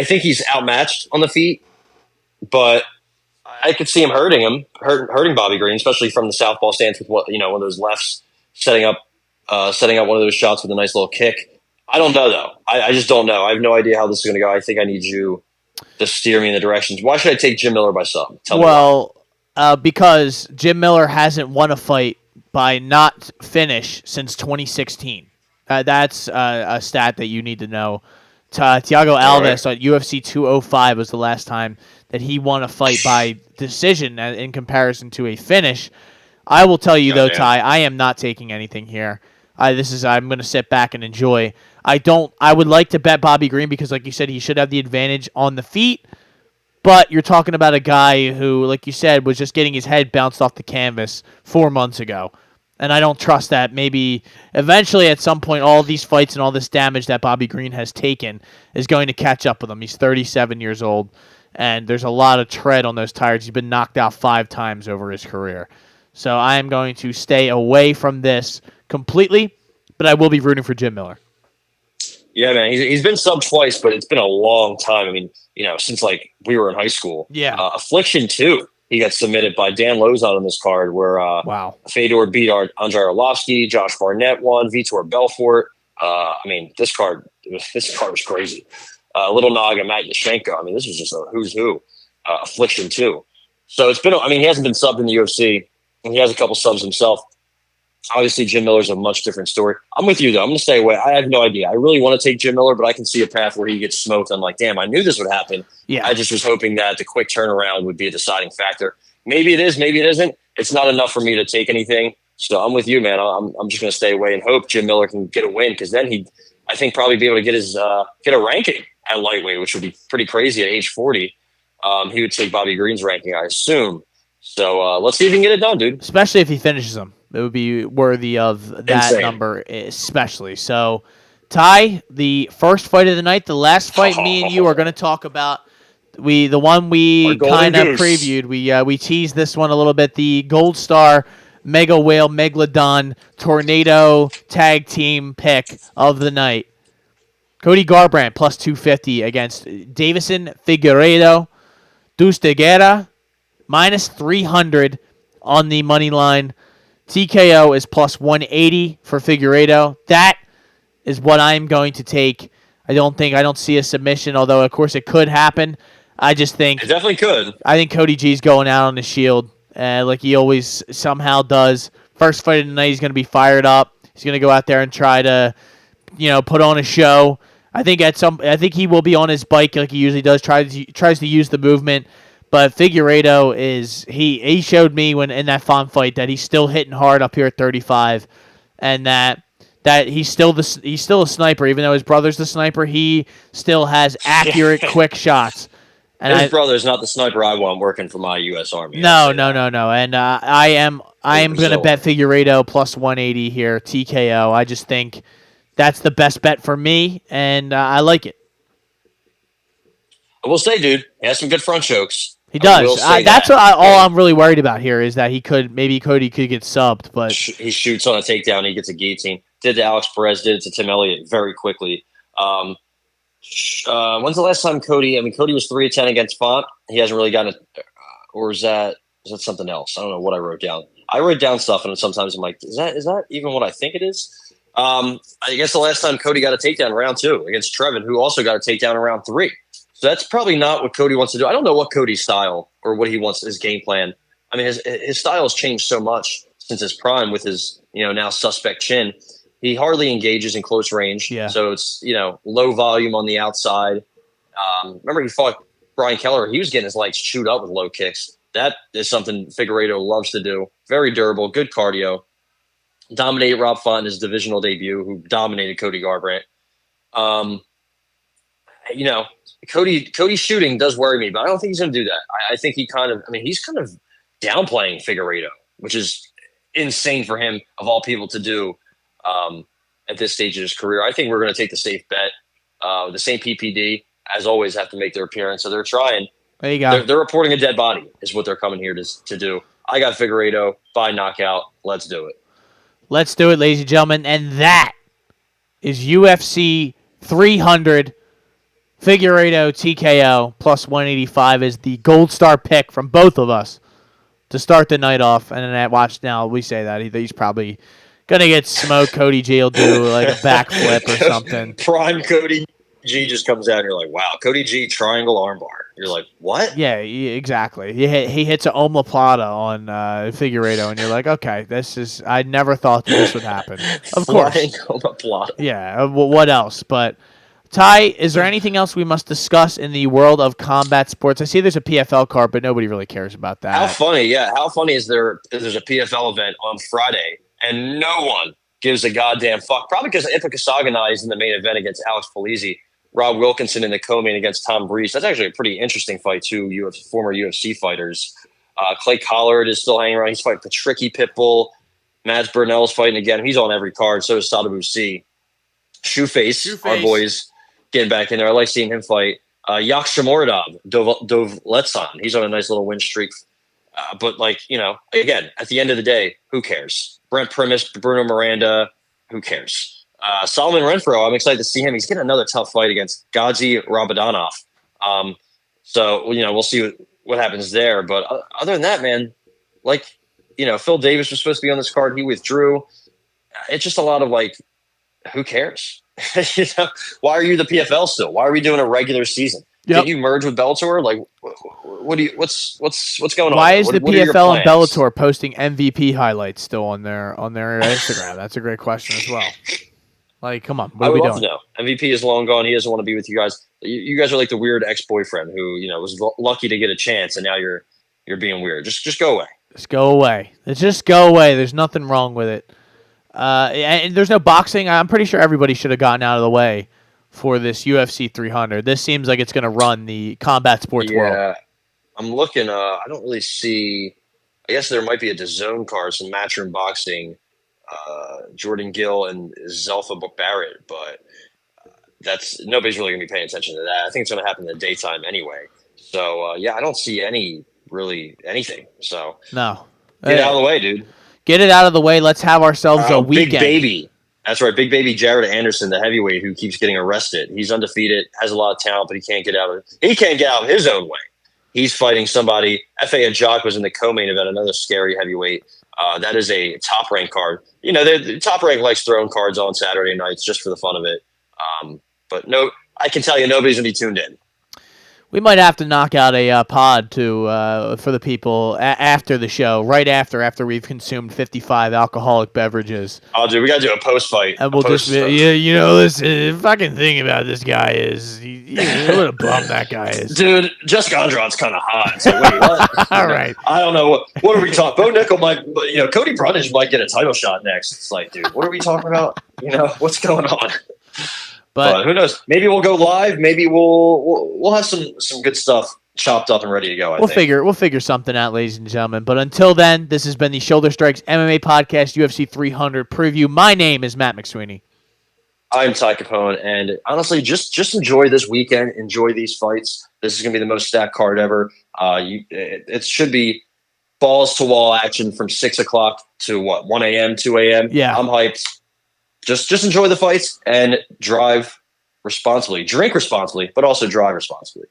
think he's outmatched on the feet, but I could see him hurting Bobby Green, especially from the southpaw stance with one of those lefts setting up one of those shots with a nice little kick. I don't know though. I just don't know. I have no idea how this is going to go. I think I need you to steer me in the directions. Why should I take Jim Miller by sub? Tell me. Because Jim Miller hasn't won a fight by not finish since 2016. That's a stat that you need to know. Thiago Alves right. at UFC 205 was the last time that he won a fight by decision in comparison to a finish. I will tell you though, Goddamn. Ty, I am not taking anything here. I'm going to sit back and enjoy. I would like to bet Bobby Green because, like you said, he should have the advantage on the feet. But you're talking about a guy who, like you said, was just getting his head bounced off the canvas 4 months ago. And I don't trust that. Maybe eventually at some point all these fights and all this damage that Bobby Green has taken is going to catch up with him. He's 37 years old, and there's a lot of tread on those tires. He's been knocked out 5 times over his career. So I am going to stay away from this completely, but I will be rooting for Jim Miller. Yeah, man, he's been subbed twice, but it's been a long time. I mean, since like we were in high school. Yeah. Affliction 2, he got submitted by Dan Lozon on this card where Wow. Fedor beat Andrei Arlovsky, Josh Barnett won, Vitor Belfort. I mean, this card was crazy. Little Naga, Matt Yashchenko. I mean, this was just a who's who. Affliction 2. So it's been. I mean, he hasn't been subbed in the UFC, and he has a couple subs himself. Obviously, Jim Miller's a much different story. I'm with you, though. I'm going to stay away. I have no idea. I really want to take Jim Miller, but I can see a path where he gets smoked. I'm like, damn, I knew this would happen. Yeah. I just was hoping that the quick turnaround would be a deciding factor. Maybe it is, maybe it isn't. It's not enough for me to take anything. So I'm with you, man. I'm just going to stay away and hope Jim Miller can get a win because then I think, probably be able to get get a ranking at lightweight, which would be pretty crazy at age 40. He would take Bobby Green's ranking, I assume. So let's see if he can get it done, dude. Especially if he finishes them. It would be worthy of that Insane. number, especially. So, Ty, the first fight of the night, the last fight me and you are going to talk about, the one we kind of previewed. We teased this one a little bit. The Gold Star Mega Whale Megalodon Tornado Tag Team pick of the night. Cody Garbrandt plus 250 against Davison Figueiredo. Deuce de Guerra minus 300 on the money line. TKO is plus 180 for Figueiredo. That is what I'm going to take. I don't see a submission, although of course it could happen. I just think It definitely could. I think Cody G's going out on the shield, like he always somehow does. First fight of the night, he's going to be fired up. He's going to go out there and try to, put on a show. I think he will be on his bike like he usually does. Tries to use the movement. But Figueiredo he showed me when in that Font fight that he's still hitting hard up here at 35, and that he's still a sniper. Even though his brother's the sniper, he still has accurate, quick shots. And his brother's not the sniper I want working for my U.S. Army. No. And I am going to bet Figueiredo plus 180 here, TKO. I just think that's the best bet for me, and I like it. I will say, dude, he has some good front chokes. He does. That's all I'm really worried about here is that Cody could get subbed, but he shoots on a takedown, he gets a guillotine. Did to Alex Perez, did it to Tim Elliott very quickly. When's the last time Cody? I mean, Cody was 3-10 against Font. He hasn't really gotten it, or is that something else? I don't know what I wrote down. I wrote down stuff, and sometimes I'm like, is that even what I think it is? I guess the last time Cody got a takedown in round 2 against Trevin, who also got a takedown in round 3. So that's probably not what Cody wants to do. I don't know what Cody's style or what he wants, his game plan. I mean, his style has changed so much since his prime with his, now suspect chin. He hardly engages in close range. Yeah. So it's, low volume on the outside. Remember he fought Brian Keller. He was getting his legs chewed up with low kicks. That is something Figueiredo loves to do. Very durable, good cardio. Dominated Rob Font in his divisional debut, who dominated Cody Garbrandt. Cody's shooting does worry me, but I don't think he's going to do that. I think he's kind of downplaying Figueiredo, which is insane for him, of all people, to do at this stage of his career. I think we're going to take the safe bet. The same PPD, as always, have to make their appearance, so they're trying. There you go. They're reporting a dead body is what they're coming here to do. I got Figueiredo by knockout. Let's do it. Let's do it, ladies and gentlemen. And that is UFC 300 Figueiredo TKO plus 185 is the gold star pick from both of us to start the night off. And then watch now, we say that he's probably going to get smoked. Cody G will do like a backflip or something. Prime Cody G just comes out and you're like, wow, Cody G triangle armbar. You're like, what? Yeah, exactly. He hits an omoplata on Figueiredo, and you're like, okay, I never thought this would happen. Of course. Omoplata. Yeah, what else? But Ty, is there anything else we must discuss in the world of combat sports? I see there's a PFL card, but nobody really cares about that. How funny, yeah. How funny is there's a PFL event on Friday and no one gives a goddamn fuck? Probably because Ipa Kasaganai is in the main event against Alex Polizzi. Rob Wilkinson in the co-main against Tom Breeze. That's actually a pretty interesting fight, too. Former UFC fighters. Clay Collard is still hanging around. He's fighting Patricky Pitbull. Mads Burnell's fighting again. He's on every card. So is Sadabu C. Shoeface, our boys, getting back in there. I like seeing him fight. Yak Shamorodov, Dovletsan. He's on a nice little win streak. But, again, at the end of the day, who cares? Brent Primus, Bruno Miranda, who cares? Solomon Renfro, I'm excited to see him. He's getting another tough fight against Gadzi Rabadanov. So, we'll see what happens there. But other than that, man, Phil Davis was supposed to be on this card. He withdrew. It's just a lot of who cares? Why are you the PFL still? Why are we doing a regular season? Yep. Did you merge with Bellator? What's going on? Why is the PFL and Bellator posting MVP highlights still on their Instagram? That's a great question as well. Come on, what are we doing? To know. MVP is long gone. He doesn't want to be with you guys. You guys are like the weird ex-boyfriend who was lucky to get a chance, and now you're being weird. Just go away. Just go away. Just go away. There's nothing wrong with it. And there's no boxing. I'm pretty sure everybody should have gotten out of the way for this UFC 300. This seems like it's going to run the combat sports world. Yeah, I'm looking. I don't really see. I guess there might be a DAZN card, some matchroom boxing. Jordan Gill and Zelfa Barrett, but nobody's really going to be paying attention to that. I think it's going to happen in the daytime anyway. So I don't see anything. So no, get it out of the way, dude. Get it out of the way. Let's have ourselves a weekend. Big Baby. That's right. Big Baby Jared Anderson, the heavyweight who keeps getting arrested. He's undefeated, has a lot of talent, but he can't get out of his own way. He's fighting somebody. F.A. Ajak was in the co-main event, another scary heavyweight. That is a top-ranked card. The top rank likes throwing cards on Saturday nights just for the fun of it. But no, I can tell you nobody's going to be tuned in. We might have to knock out a pod for the people after the show, right after we've consumed 55 alcoholic beverages. Oh, dude, we got to do a post-fight. And we'll listen, fucking thing about this guy is, what a bum that guy is. Dude, Jessica Andrade's kind of hot. So wait, what? All right. I don't know. What are we talking? Bo Nickel might, Cody Brundage might get a title shot next. It's like, dude, what are we talking about? What's going on? But who knows? Maybe we'll go live. Maybe we'll have some good stuff chopped up and ready to go. We'll figure something out, ladies and gentlemen. But until then, this has been the Shoulder Strikes MMA Podcast UFC 300 preview. My name is Matt McSweeney. I'm Ty Capone, and honestly, just enjoy this weekend. Enjoy these fights. This is going to be the most stacked card ever. It should be balls to wall action from 6 o'clock to 1 a.m., 2 a.m. Yeah, I'm hyped. Just enjoy the fights and drive responsibly. Drink responsibly, but also drive responsibly.